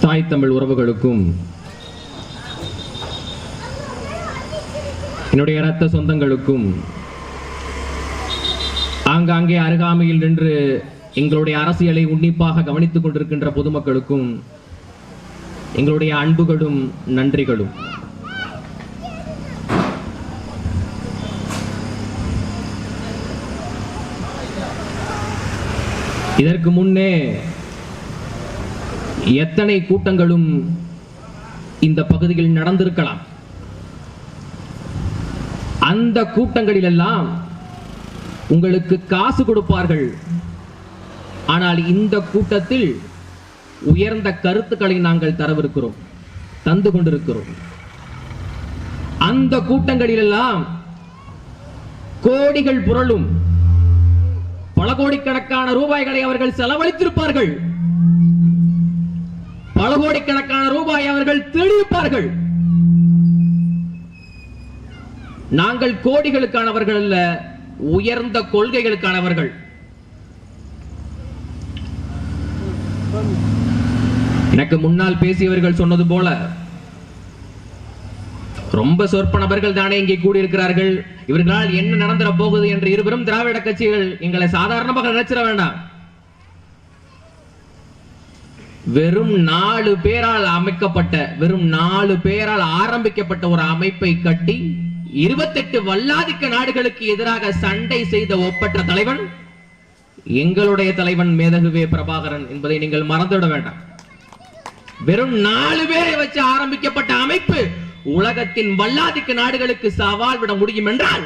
தாய் தமிழ் உறவுகளுக்கும் என்னுடைய இரத்த சொந்தங்களுக்கும் ஆங்காங்கே அருகாமையில் நின்று எங்களுடைய அரசியலை உன்னிப்பாக கவனித்துக் கொண்டிருக்கின்ற பொதுமக்களுக்கும் எங்களுடைய அன்புகளும் நன்றிகளும். இதற்கு முன்னே எத்தனை கூட்டங்களும் இந்த பகுதியில் நடந்திருக்கலாம். அந்த கூட்டங்களில் எல்லாம் உங்களுக்கு காசு கொடுப்பார்கள். ஆனால் இந்த கூட்டத்தில் உயர்ந்த கருத்துக்களை நாங்கள் தரவிருக்கிறோம், தந்து கொண்டிருக்கிறோம். அந்த கூட்டங்களில் எல்லாம் கோடிகள் புரளும், பல கோடிக்கணக்கான ரூபாய்களை அவர்கள் செலவழித்திருப்பார்கள், பல கோடிக்கணக்கான ரூபாய் அவர்கள் தேடியிருப்பார்கள். நாங்கள் கோடிகளுக்கானவர்கள் அல்ல, உயர்ந்த கொள்கைகளுக்கானவர்கள். எனக்கு முன்னால் பேசியவர்கள் சொன்னது போல ரொம்ப சொற்ப நபர்கள் தானே இங்கே கூடியிருக்கிறார்கள், இவர்களால் என்ன நடந்துட போகுது என்று இருவரும் திராவிட கட்சிகள் எங்களை சாதாரணமாக நினைச்சிட வேண்டாம். வெறும் 4 பேரால் அமைக்கப்பட்ட, வெறும் 4 பேரால் ஆரம்பிக்கப்பட்ட ஒரு அமைப்பை கட்டி 28 வல்லாதிக்க நாடுகளுக்கு எதிராக சண்டை செய்த ஒப்பற்ற தலைவன் எங்களுடைய தலைவன் மேதகுவே பிரபாகரன் என்பதை நீங்கள் மறந்துவிட வேண்டாம். வெறும் 4 பேரை வச்சு ஆரம்பிக்கப்பட்ட அமைப்பு உலகத்தின் வல்லாதிக்க நாடுகளுக்கு சவால் விட முடியும் என்றால்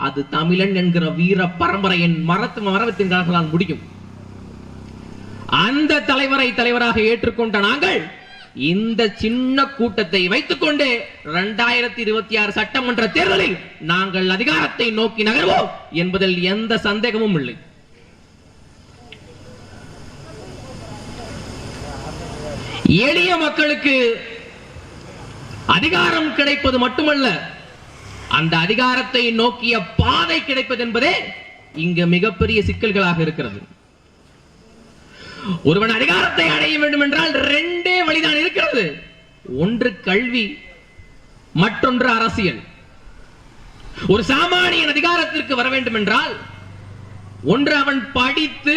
அது தமிழன் என்கிற வீர பரம்பரையின் மரத்தின் காரணத்தால் முடியும். அந்த தலைவரை தலைவராக ஏற்றுக்கொண்ட நாங்கள் இந்த சின்ன கூட்டத்தை வைத்துக் கொண்டு 2026 சட்டமன்ற தேர்தலில் நாங்கள் அதிகாரத்தை நோக்கி நகர்வோம் என்பதில் எந்த சந்தேகமும் இல்லை. எளிய மக்களுக்கு அதிகாரம் கிடைப்பது மட்டுமல்ல, அந்த அதிகாரத்தை நோக்கிய பாதை கிடைப்பது என்பதே இங்கு மிகப்பெரிய சிக்கல்களாக இருக்கிறது. ஒருவன் அதிகாரத்தை அடைய வேண்டும் என்றால் 2 வழிதான் இருக்கிறது. ஒன்று கல்வி, மற்றொன்று அரசியல். ஒரு சாமானியன் அதிகாரத்திற்கு வர வேண்டும் என்றால் ஒன்று அவன் படித்து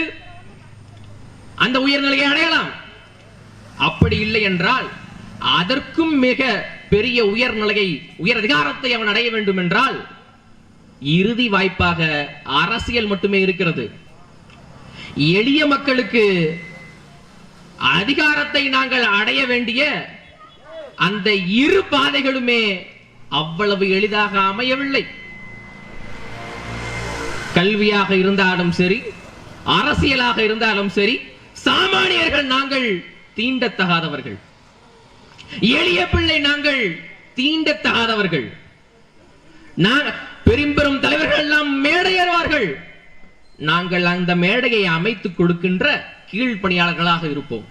அந்த உயர்நிலையை அடையலாம். அப்படி இல்லை என்றால் அதற்கும் மிக பெரிய உயர்நிலையை, உயர் அதிகாரத்தை அவன் அடைய வேண்டும் என்றால் இறுதி வாய்ப்பாக அரசியல் மட்டுமே இருக்கிறது. எளிய மக்களுக்கு அதிகாரத்தை நாங்கள் அடைய வேண்டிய அந்த 2 பாதைகளுமே அவ்வளவு எளிதாக அமையவில்லை. கல்வியாக இருந்தாலும் சரி, அரசியலாக இருந்தாலும் சரி, சாமானியர்கள் நாங்கள் தீண்டத்தகாதவர்கள், எளிய பிள்ளை நாங்கள் தீண்டத்தகாதவர்கள். பெரும் தலைவர்கள் எல்லாம் மேடை ஏறுவார்கள், நாங்கள் அந்த மேடையை அமைத்துக் கொடுக்கின்ற கீழ்ப்பணியாளர்களாக இருப்போம்.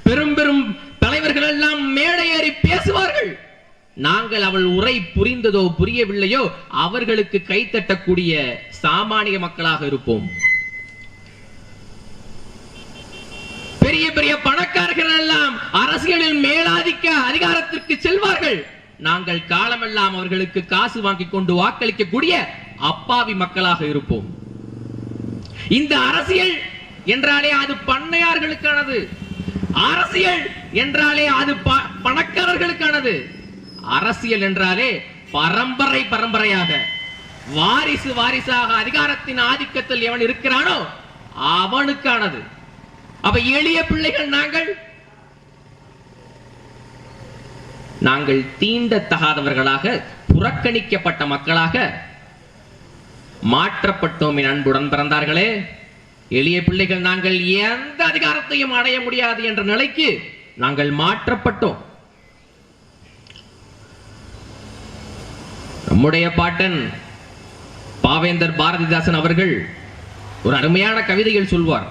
பெரும் தலைவர்கள் எல்லாம் மேடை ஏறி பேசுவார்கள், நாங்கள் அவள் உரை புரிந்ததோ புரியவில்லையோ அவர்களுக்கு கைத்தட்டக்கூடிய சாமானிய மக்களாக இருப்போம். பெரிய பெரிய பணக்காரர்கள் எல்லாம் அரசியலில் மேலாதிக்க அதிகாரத்திற்கு செல்வார்கள், நாங்கள் காலமெல்லாம் அவர்களுக்கு காசு வாங்கி கொண்டு வாக்களிக்கக்கூடிய அப்பாவி மக்களாக இருப்போம். இந்த அரசியல் என்றாலே அது பண்ணையார்களுக்கானது, அரசியல் என்றாலே அது பணக்காரர்களுக்கானது, அரசியல் என்றாலே பரம்பரையாக வாரிசாக அதிகாரத்தின் ஆதிக்கத்தில் எவன் இருக்கிறானோ அவனுக்கானது. அப்ப எளிய பிள்ளைகள் நாங்கள் தீண்டத்தகாதவர்களாக, புறக்கணிக்கப்பட்ட மக்களாக மாற்றப்பட்டோம். என் அன்புடன் பிறந்தார்களே, எளிய பிள்ளைகள் நாங்கள் எந்த அதிகாரத்தையும் அடைய முடியாது என்ற நிலைக்கு நாங்கள் மாற்றப்பட்டோம். நம்முடைய பாட்டன் பாவேந்தர் பாரதிதாசன் அவர்கள் ஒரு அருமையான கவிதையில் சொல்வார்.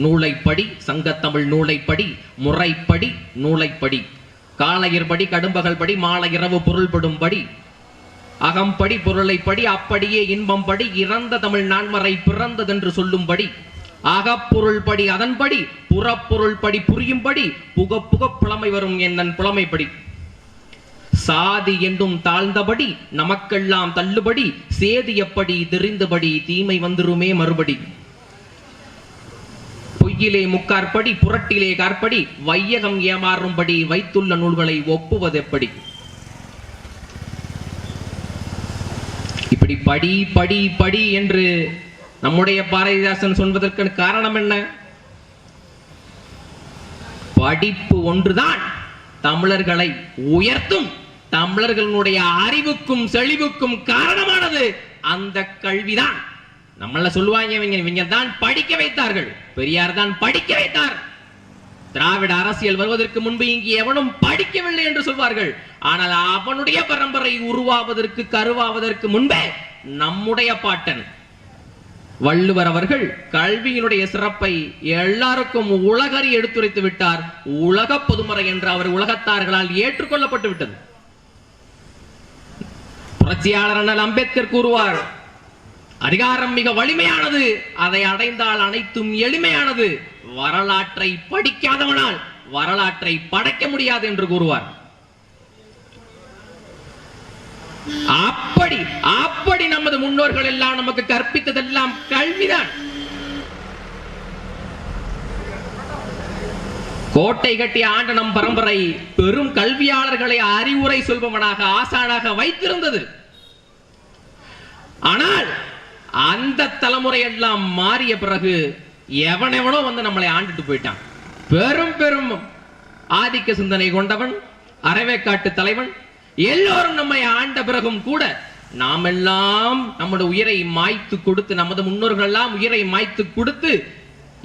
நூலைப்படி, சங்கத்தமிழ் நூலைப்படி, முறைப்படி நூலைப்படி, காலையர் படி, கடும்பகல் படி, மாலை இரவு பொருள்படும் படி, அகம்படி பொருளைப்படி, அப்படியே இன்பம் படி, இறந்த தமிழ் நான்மறை பிறந்ததென்று சொல்லும்படி, அகப்பொருள் படி அதன்படி, புறப்பொருள் படி புரியும்படி, புக புக புலமை வரும் என்னன் புலமைப்படி. சாதி என்றும் தாழ்ந்தபடி நமக்கெல்லாம் தள்ளுபடி, சேதியப்படி தெரிந்தபடி தீமை வந்துருமே மறுபடி. பொய்யிலே முக்காற்படி புரட்டிலே காற்படி, வையகம் ஏமாறும்படி வைத்துள்ள நூல்களை ஒப்புவதெப்படி. இப்படி படி படி படி என்று நம்முடைய பாரதிதாசன் சொல்வதற்கு காரணம் என்ன? படிப்பு ஒன்றுதான் தமிழர்களை உயர்த்தும், தமிழர்களுடைய அறிவுக்கும் செழிவுக்கும் காரணமானது அந்த கல்விதான். நம்மள சொல்லுவாங்க, இவங்க தான் படிக்க வைத்தார்கள், பெரியார் தான் படிக்க வைத்தார். திராவிட அரசியல் வருவதற்கு முன்பு இங்கு எவனும் படிக்கவில்லை என்று சொல்வார்கள். ஆனால் அவனுடைய பரம்பரை உருவாவதற்கு கருவாவதற்கு முன்பே நம்முடைய பாட்டன் வள்ளுவர் அவர்கள் கல்வியினுடைய சிறப்பை எல்லாருக்கும் உலகறி எடுத்துரைத்து விட்டார். உலக பொதுமறை என்று அவர் உலகத்தார்களால் ஏற்றுக்கொள்ளப்பட்டு விட்டது. புரட்சியாளர் அண்ணல் அம்பேத்கர் கூறுவார், அதிகாரம் மிக வலிமையானது, அதை அடைந்தால் அனைத்தும் எளிமையானது, வரலாற்றை படிக்காதவனால் வரலாற்றை படைக்க முடியாது என்று கூறுவார். அப்படி நமது முன்னோர்கள் எல்லாம் நமக்கு கற்பித்ததெல்லாம் கல்விதான். கோட்டை கட்டிய ஆண்ட நம் பரம்பரை பெரும் கல்வியாளர்களை அறிவுரை சொல்பவனாக ஆசானாக வைத்திருந்தது. ஆனால் அந்த தலைமுறை எல்லாம் மாறிய பிறகு எவனெவனோ வந்து நம்மளை ஆண்டுட்டு போயிட்டான். பெரும் பெரும் ஆதிக்க சிந்தனை கொண்டவன், அறவேக்காட்டு தலைவன் எல்லோரும் நம்மை ஆண்ட பிறகும் கூட நாம் எல்லாம் நம்முடைய உயிரை மாய்த்து கொடுத்து, நமது முன்னோர்கள் எல்லாம் உயிரை மாய்த்து கொடுத்து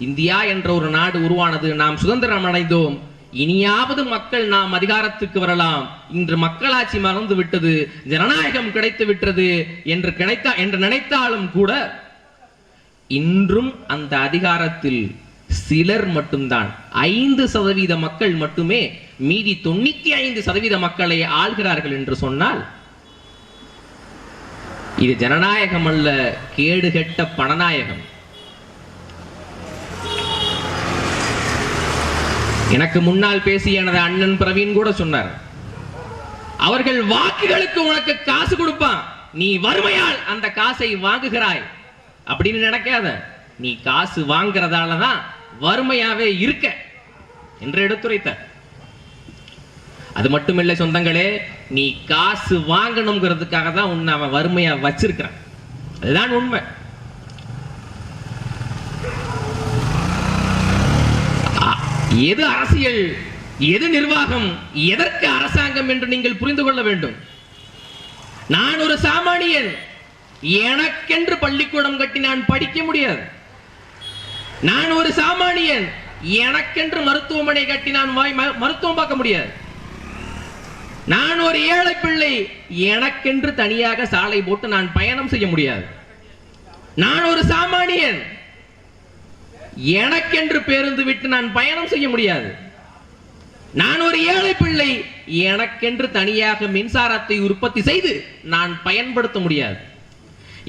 இந்தியா என்ற ஒரு நாடு உருவானது. நாம் சுதந்திரம் அடைந்தோம். இனியாவது மக்கள் நாம் அதிகாரத்துக்கு வரலாம். இன்று மக்களாட்சி மறந்து விட்டது, ஜனநாயகம் கிடைத்து விட்டது என்று நினைத்தாலும் கூட இன்றும் அந்த அதிகாரத்தில் சிலர் மட்டும்தான், 5% மக்கள் மட்டுமே மீதி 95% மக்களை ஆள்கிறார்கள் என்று சொன்னால் இது ஜனநாயகம் அல்ல, கேடுகெட்ட பணநாயகம். எனக்கு முன்னால் பேசிய எனது அண்ணன் பிரவீன் கூட சொன்னார், அவர்கள் வாக்குகளுக்கு உனக்கு காசு கொடுப்பான், நீ வறுமையால் அந்த காசை வாங்குகிறாய் அப்படின்னு நினைக்காத, நீ காசு வாங்குறதாலதான் வறுமையாவே இருக்க என்று எடுத்துரைத்தார். அது மட்டுமில்லை சொந்தங்களே, நீ காசு வாங்கணுங்கிறதுக்காக தான் உன்னை அவன் வறுமையா வச்சிருக்கிறான். அதுதான் உண்மை. எது அரசியல், எது நிர்வாகம், எதற்கு அரசாங்கம் என்று நீங்கள் புரிந்து கொள்ள வேண்டும். நான் ஒரு சாமானியன், எனக்கென்று பள்ளிக்கூடம் கட்டி நான் படிக்க முடியாது. நான் ஒரு சாமானியன், எனக்கென்று மருத்துவமனை கட்டி நான் மருத்துவம் பார்க்க முடியாது. நான் ஒரு ஏழை பிள்ளை, எனக்கென்று தனியாக சாலை போட்டு நான் பயணம் செய்ய முடியாது. நான் ஒரு சாமானியன், எனக்கென்று பேருந்து விட்டு நான் பயணம் செய்ய முடியாது. நான் ஒரு ஏழை பிள்ளை, எனக்கென்று தனியாக மின்சாரத்தை உற்பத்தி செய்து நான் பயன்படுத்த முடியாது.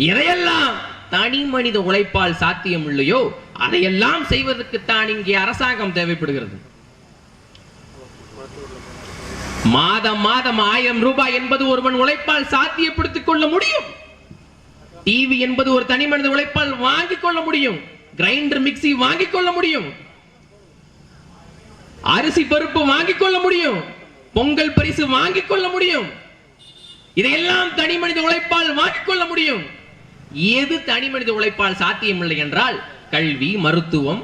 எதையெல்லாம் தனி மனித உழைப்பால் சாத்தியம் இல்லையோ அதையெல்லாம் செய்வதற்கு தான் இங்கே அரசாங்கம் தேவைப்படுகிறது. மாதம் மாதம் 1000 ரூபாய் என்பது ஒருவன் உழைப்பால் சாத்தியப்படுத்திக் கொள்ள முடியும். டிவி என்பது ஒரு தனி மனித உழைப்பால் வாங்கிக் கொள்ள முடியும். கிரைண்டர் மிக்சி வாங்கிக் கொள்ள முடியும். அரிசி பருப்பு வாங்கிக் கொள்ள முடியும். பொங்கல் பரிசு வாங்கிக் கொள்ள முடியும். இதையெல்லாம் தனி மனித உழைப்பால் வாங்கிக் கொள்ள முடியும். எது தனி மனித உழைப்பால் சாத்தியமில்லை என்றால் கல்வி, மருத்துவம்,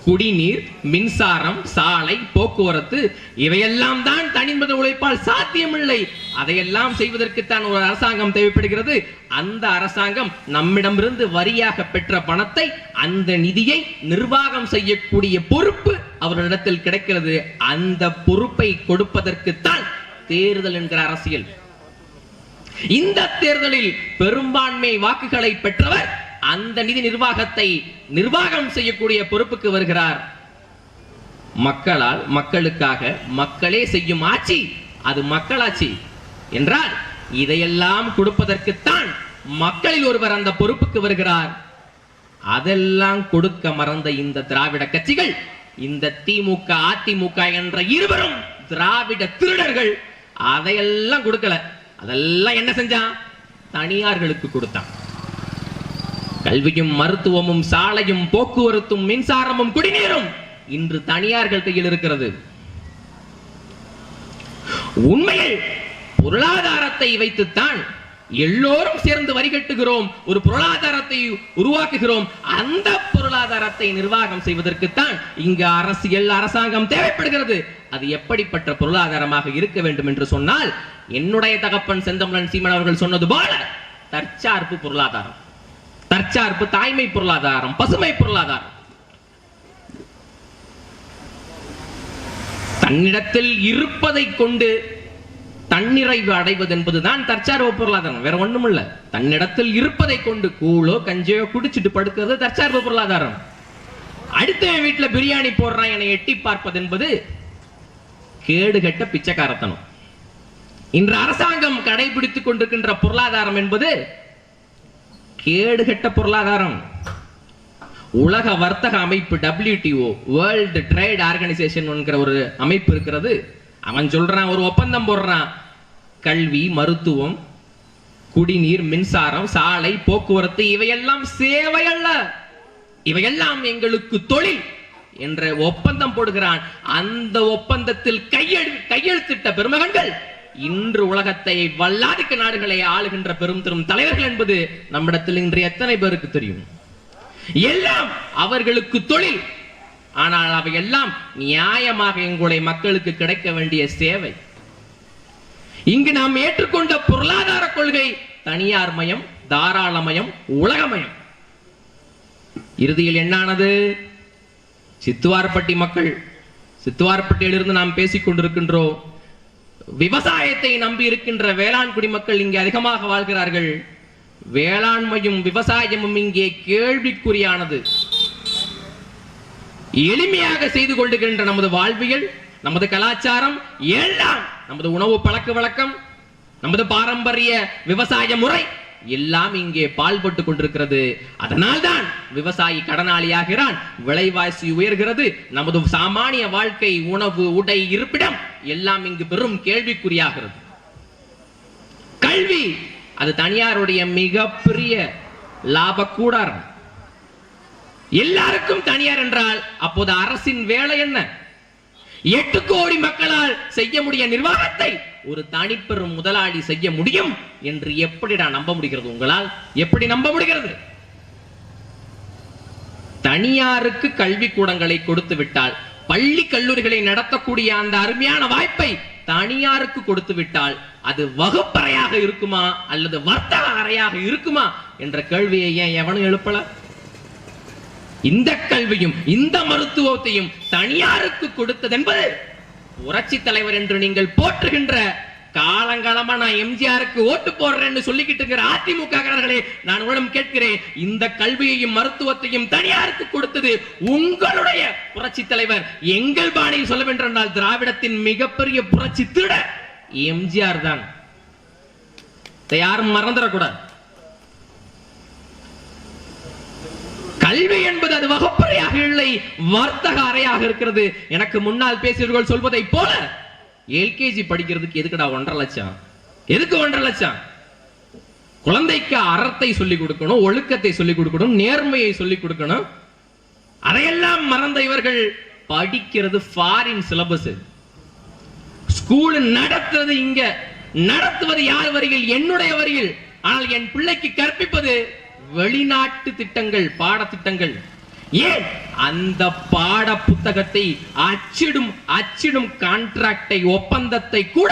குடிநீர், மின்சாரம், சாலை, போக்குவரத்து, இவையெல்லாம் தான் தனி மனித உழைப்பால் சாத்தியமில்லை. அதையெல்லாம் செய்வதற்குத்தான் ஒரு அரசாங்கம் தேவைப்படுகிறது. அந்த அரசாங்கம் நம்மிடமிருந்து வரியாக பெற்ற பணத்தை, அந்த நிதியை நிர்வாகம் செய்யக்கூடிய பொறுப்பு அவர்களிடத்தில் கிடைக்கிறது. அந்த பொறுப்பை கொடுப்பதற்குத்தான் தேர்தல் என்கிற அரசியல். இந்த தேர்தலில் பெரும்பான்மை வாக்குகளை பெற்றவர் அந்த நிதி நிர்வாகத்தை நிர்வாகம் செய்யக்கூடிய பொறுப்புக்கு வருகிறார். மக்களால், மக்களுக்காக, மக்களே செய்யும் ஆட்சி அது மக்களாட்சி என்றால் இதையெல்லாம் கொடுப்பதற்குத்தான் மக்களில் ஒருவர் அந்த பொறுப்புக்கு வருகிறார். அதெல்லாம் கொடுக்க மறந்த இந்த திராவிட கட்சிகள், இந்த திமுக அதிமுக என்ற இருவரும் திராவிட திருடர்கள், அதையெல்லாம் கொடுக்கல. அதெல்லாம் என்ன செஞ்சான்? தனியார்களுக்கு கொடுத்தான். கல்வியும் மருத்துவமும் சாலையும் போக்குவரத்தும் மின்சாரமும் குடிநீரும் இன்று தனியார்கள் கையில் இருக்கிறது. உண்மையில் பொருளாதாரத்தை வைத்துத்தான் எல்லோரும் சேர்ந்து வரி கட்டுகிறோம், ஒரு பொருளாதாரத்தை உருவாக்குகிறோம். அந்த பொருளாதாரத்தை நிர்வாகம் செய்வதற்குத்தான் இங்கு அரசியல் அரசாங்கம் தேவைப்படுகிறது. அது எப்படிப்பட்ட பொருளாதாரமாக இருக்க வேண்டும் என்று சொன்னால், என்னுடைய தகப்பன் செந்தமிழன் சீமான் அவர்கள் சொன்னது போல தற்சார்பு பொருளாதாரம், தற்சார்பு தாய்மை பொருளாதாரம், பசுமை பொருளாதாரம். தன்னிடத்தில் இருப்பதை கொண்டு தன்னிறைவு அடைவது என்பதுதான் தற்சார்பு பொருளாதாரம், வேற ஒண்ணும் இல்ல. தன்னிடத்தில் இருப்பதை கொண்டு கூழோ கஞ்சையோ குடிச்சிட்டு படுக்கிறது தற்சார்பு பொருளாதாரம். அடுத்த வீட்டுல பிரியாணி போடுறான் என எட்டி பார்ப்பது என்பது கேடுகட்ட பிச்சைக்காரத்தனம். இன்று அரசாங்கம் கடைபிடித்துக் கொண்டிருக்கின்ற பொருளாதாரம் என்பது கேடுகட்ட பொருளாதாரம். உலக வர்த்தக அமைப்பு WTO, வேர்ல்டு ட்ரேட் ஆர்கனைசேஷன் என்கிற ஒரு அமைப்பு இருக்கிறது. அவன் சொல்றான், ஒரு ஒப்பந்தம் போடுறான், கல்வி, மருத்துவம், குடிநீர், மின்சாரம், சாலை, போக்குவரத்து இவையெல்லாம் சேவை அல்ல, இவையெல்லாம் எங்களுக்கு தொழில் என்ற ஒப்பந்தம் போடுகிறான். அந்த ஒப்பந்தத்தில் கையெழுத்திட்ட பெருமகன்கள் இன்று உலகத்தை வல்லாதிக்க நாடுகளை ஆளுகின்ற பெரும் பெரும் தலைவர்கள் என்பது நம்மிடத்தில் இன்று எத்தனை பேருக்கு தெரியும்? எல்லாம் அவர்களுக்கு தொழில். ஆனால் அவையெல்லாம் நியாயமாக எங்களுடைய மக்களுக்கு கிடைக்க வேண்டிய சேவை. இங்கு நாம் ஏற்றுக்கொண்ட பொருளாதார கொள்கை தனியார் மயம், தாராளமயம், உலகமயம். இறுதியில் என்னானது? சித்துவார்பட்டி மக்கள், சித்துவார்பட்டியிலிருந்து நாம் பேசிக் கொண்டிருக்கின்றோம். விவசாயத்தை நம்பி இருக்கின்ற வேளாண் குடிமக்கள் இங்கே அதிகமாக வாழ்கிறார்கள். வேளாண்மையும் விவசாயமும் இங்கே கேள்விக்குறியானது. எளிமையாக செய்து கொள்ளுகின்ற நமது வாழ்வியல், நமது கலாச்சாரம், எல்லாம் நமது உணவு பழக்க வழக்கம், நமது பாரம்பரிய விவசாய முறை எல்லாம் இங்கே பால்பட்டு கொண்டிருக்கிறது. அதனால்தான் விவசாயி கடனாளியாகிறான், விலைவாசி உயர்கிறது. நமது சாமானிய வாழ்க்கை, உணவு, உடை, இருப்பிடம் எல்லாம் இங்கு பெரும் கேள்விக்குறியாகிறது. கல்வி அது தனியாருடைய மிகப்பெரிய லாப கூடாரம். எல்லாருக்கும் தனியார் என்றால் அப்போது அரசின் வேலை என்ன? 8 கோடி மக்களால் செய்ய முடிய நிர்வாகத்தை ஒரு தனிப்பெரும் முதலாளி செய்ய முடியும் என்று எப்படிடா நம்ப முடிகிறது? உங்களால் எப்படி நம்ப முடிகிறது? தனியாருக்கு கல்வி கூடங்களை கொடுத்து விட்டால், பள்ளி கல்லூரிகளை நடத்தக்கூடிய அந்த அருமையான வாய்ப்பை தனியாருக்கு கொடுத்து விட்டால் அது வகுப்பறையாக இருக்குமா அல்லது வர்த்தக அறையாக இருக்குமா என்ற கேள்வியை ஏன் எவனும் எழுப்பல? இந்த கல்வியும் இந்த மருத்துவத்தையும் தனியாருக்கு கொடுத்தது என்பது புரட்சி தலைவர் என்று நீங்கள் போற்றுகின்ற, காலங்காலமா நான் எம்ஜிஆருக்கு ஓட்டு போடுறேன்னு சொல்லிக்கிட்டு இருக்கிற அதிமுககாரர்களே, நான் உங்களிடம் கேட்கிறேன், இந்த கல்வியையும் மருத்துவத்தையும் தனியாருக்கு கொடுத்தது உங்களுடைய புரட்சி தலைவர். எங்கள் பாணியில் சொல்ல வேண்டால் திராவிடத்தின் மிகப்பெரிய புரட்சி திருடர் எம்ஜிஆர் தான். யாரும் மறந்துடக்கூடாது. கல்வி என்பது அது வகுப்பறையாக இல்லை, வர்த்தக அறையாக இருக்கிறது. எனக்கு முன்னால் பேசியவர்கள் சொல்வதை போல எல்கேஜி படிக்கிறதுக்கு எதுக்குடா 1.5 லட்சம்? எதுக்கு 1.5 லட்சம்? குழந்தைக்கு அறத்தை சொல்லிக் கொடுக்கணும், ஒழுக்கத்தை சொல்லிக் கொடுக்கணும், நேர்மையை சொல்லிக் கொடுக்கணும். அதையெல்லாம் மறந்த இவர்கள் படிக்கிறது ஃபாரின் சிலபஸ். ஸ்கூல் நடத்துறது இங்க, நடத்துவது யார் வரியில்? என்னுடைய வரியில். ஆனால் என் பிள்ளைக்கு கற்பிப்பது வெளிநாட்டு திட்டங்கள், பாடத்திட்டங்கள். ஏன் அந்த பாட புத்தகத்தை அச்சிடும் கான்ட்ராக்டை, ஒப்பந்தத்தை கூட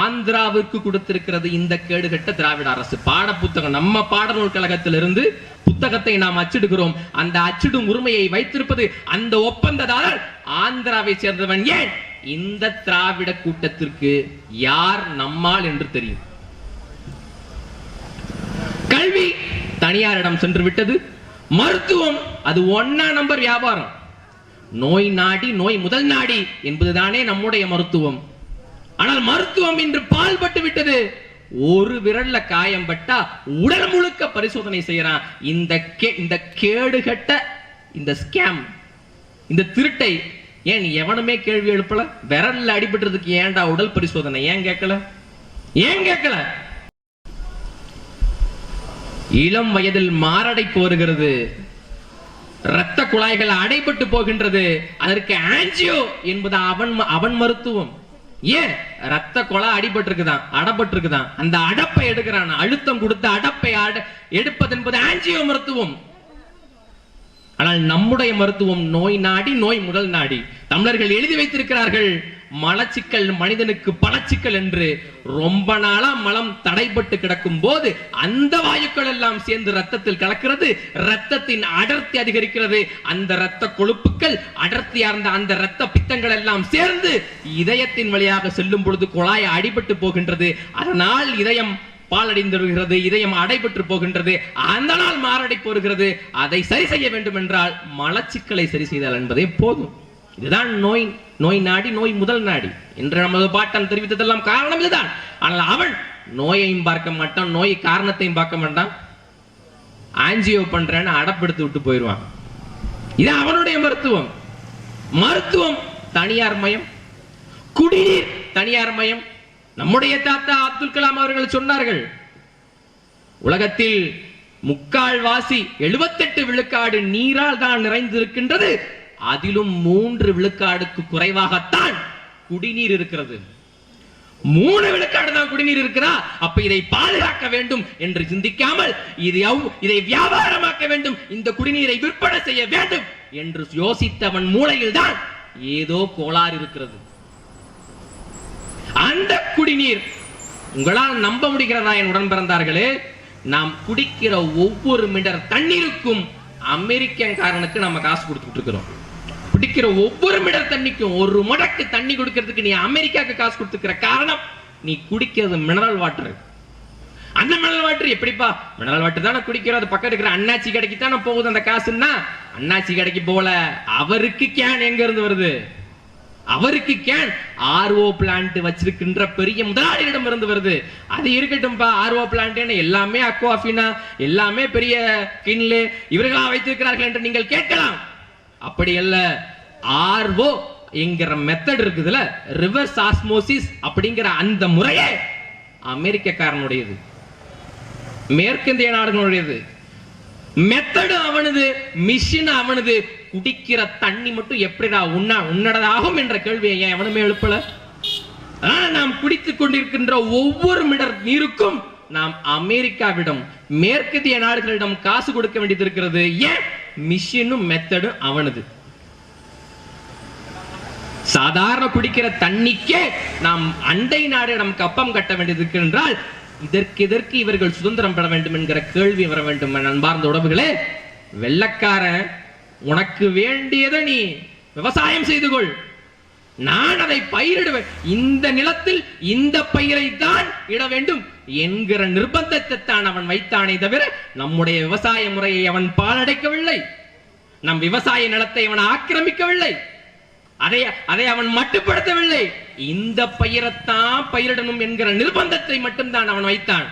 ஆந்திராவிற்கு கொடுத்திருக்கிறது இந்த கேடுகட்ட திராவிட அரசு. பாட புத்தகம் நம்ம பாடநூல் கழகத்திலிருந்து புத்தகத்தை நாம் அச்சிடுகிறோம். அந்த அச்சிடும் உரிமையை வைத்திருப்பது அந்த ஒப்பந்ததாரர் ஆந்திராவை சேர்ந்தவன். ஏன் இந்த திராவிட கூட்டத்திற்கு யார் நம்மால் என்று தெரியும். கல்வி தனியாரிடம் சென்று விட்டது. மருத்துவம் அது 1 நம்பர் வியாபாரம். நோய் நாடி, நோய் முதல் நாடி என்பதுதானே நம்முடைய மருத்துவம். ஆனால் மருத்துவம் இன்று பால்பட்டு விட்டது. ஒரு விரல்ல காயம் பட்டா உடல் முழுக்க பரிசோதனை செய்யறான். இந்த கேடுகட்ட இந்த ஸ்கேம், இந்த திருட்டை ஏன் எவனுமே கேள்வி எழுப்பல? விரல்ல அடிபட்டதுக்கு ஏன்டா உடல் பரிசோதனை ஏன் கேட்கல? ஏன் கேட்கல? இளம் வயதில் மாரடைப்பு வருகிறது, இரத்த குழாய்கள் அடைபட்டு போகின்றது. அதற்கு ஆஞ்சியோ என்பது அவன் மருத்துவம். ஏன் ரத்த குழாய் அடப்பட்டிருக்குதான், அந்த அடப்பை எடுக்கிறான். அழுத்தம் கொடுத்து அடப்பை எடுப்பது என்பது ஆஞ்சியோ மருத்துவம். ஆனால் நம்முடைய மருத்துவம் நோய் நாடி, நோய் முதல் நாடி. தமிழர்கள் எழுதி வைத்திருக்கிறார்கள், மலச்சிக்கல் மனிதனுக்கு பலச்சிக்கல் என்று. ரொம்ப நாளா மலம் தடைபட்டு கிடக்கும் போது அந்த வாயுக்கள் எல்லாம் சேர்ந்து ரத்தத்தில் கலக்கிறது, ரத்தத்தின் அடர்த்தி அதிகரிக்கிறது. அந்த இரத்த கொழுப்புகள் அடர்த்தியார்ந்த அந்த இரத்த பித்தங்கள் எல்லாம் சேர்ந்து இதயத்தின் வழியாக செல்லும் பொழுது குழாய் அடிபட்டு போகின்றது. அதனால் இதயம் பாலடைந்து வருகிறது, இதயம் அடைபட்டு போகின்றது. அந்த நாள் மாரடைப்பு வருகிறது. அதை சரி செய்ய வேண்டும் என்றால் மலச்சிக்கலை சரி செய்தால் என்பதே போதும். இதுதான் நோய் நாடி, நோய் முதல் நாடி என்று நமது பாட்டன் தெரிவித்ததெல்லாம் காரணம் இதுதான். ஆனால் அவன் நோயையும் பார்க்க மாட்டான், நோய் காரணத்தையும் பார்க்க மாட்டான். ஆஞ்சியோ பண்றேன்னு அடப்படுத்து விட்டு போயிடுவான். இது அவனுடைய மருத்துவம் தனியார் மயம், குடிநீர் தனியார் மயம். நம்முடைய தாத்தா அப்துல் கலாம் அவர்கள் சொன்னார்கள், உலகத்தில் 78 விழுக்காடு நீரால் தான் நிறைந்திருக்கின்றது, அதிலும் 3 விழுக்காடுக்கு குறைவாகத்தான் குடிநீர் இருக்கிறது. 3 விழுக்காடு தான் குடிநீர் இருக்கிறா. அப்ப இதை பாதுகாக்க வேண்டும் என்று சிந்திக்காமல் இதை வியாபாரமாக்க வேண்டும், இந்த குடிநீரை விற்பனை செய்ய வேண்டும் என்று யோசித்தவன் மூளையில் தான் ஏதோ கோளாறு இருக்கிறது. அந்த குடிநீர் உங்களால் நம்ப முடிகிறதா என் உடன் பிறந்தார்களே? நாம் குடிக்கிற ஒவ்வொரு மீட்டர் தண்ணீருக்கும் அமெரிக்கன்காரனுக்கு நம்ம காசு கொடுத்துட்டு இருக்கிறோம். குடிக்கிற ஒவ்வொரு மீட்டர் தண்ணிக்கும், ஒரு மடக்கு தண்ணி கொடுக்கிறதுக்கு நீ அமெரிக்காவுக்கு காசு கொடுத்துக்கிற காரணம், நீ குடிக்கிறது மினரல் வாட்டர். அந்த மினரல் வாட்டர் எப்படிப்பா? மினரல் வாட்டர் தானே குடிக்கிறோம், அது பக்கம் இருக்கிற அண்ணாச்சி கடைக்கு தானே போகுது அந்த காசுன்னா. அண்ணாச்சி கடைக்கு போல, அவருக்கு கேன் எங்க இருந்து வருது? அவருக்கு கேன் ஆர்ஓ பிளான்ட் வச்சிருக்கின்ற பெரிய முதலாளியிடம் இருந்து வருது. அது இருக்கட்டும்பா, ஆர்ஓ பிளான்ட் எல்லாமே அக்வாஃபினா, எல்லாமே பெரிய கின்லே இவர்களா வைத்திருக்கிறார்கள் என்று நீங்கள் கேட்கலாம். அப்படி அல்ல. ஆர்ஓ என்கிற மெத்தட் இருக்குதுல, ரிவர்ஸ் ஆஸ்மோசிஸ் அப்படிங்கிற அந்த முறையே அமெரிக்கக்காரனுடையது, மேற்கிந்திய நாடுகளுடையது. மெத்தடு அவனது, மிஷின் அவனது. குடிக்கிற தண்ணி மட்டும் எப்படிடா உன்னடதாகும் என்ற கேள்வியை ஏன் எவனுமே எழுப்பல? நாம் குடித்துக் கொண்டிருக்கின்ற ஒவ்வொரு மிடர் நீருக்கும் நாம் அமெரிக்காவிடம், மேற்கத்திய நாடுகளிடம் காசு கொடுக்க வேண்டியது இருக்கிறது. ஏன்? மிஷினும் மெத்தடும் அவனது. சாதாரண குடிக்கிற தண்ணிக்கே நாம் அண்டை நாடிடம் கப்பம் கட்ட வேண்டியது என்றால் இதற்கு இவர்கள் சுதந்திரம் பெற வேண்டும் என்கிற கேள்வி வர வேண்டும். அன்பார்ந்த உறவுகளே, வெள்ளக்காரன் உனக்கு வேண்டியதை நீ விவசாயம் செய்து கொள், நான் அதை பயிரிடுவேன், இந்த நிலத்தில் இந்த பயிரை தான் இட வேண்டும் என்கிற நிர்பந்தத்தை தான் அவன் வைத்தானே தவிர நம்முடைய விவசாய முறையை அவன் பாலடைக்கவில்லை, நம் விவசாய நிலத்தை அவன் ஆக்கிரமிக்கவில்லை, அதை அவன் மட்டுப்படுத்தவில்லை. இந்த பயிரைத்தான் பயிரிடணும் என்கிற நிர்பந்தத்தை மட்டும்தான் அவன் வைத்தான்.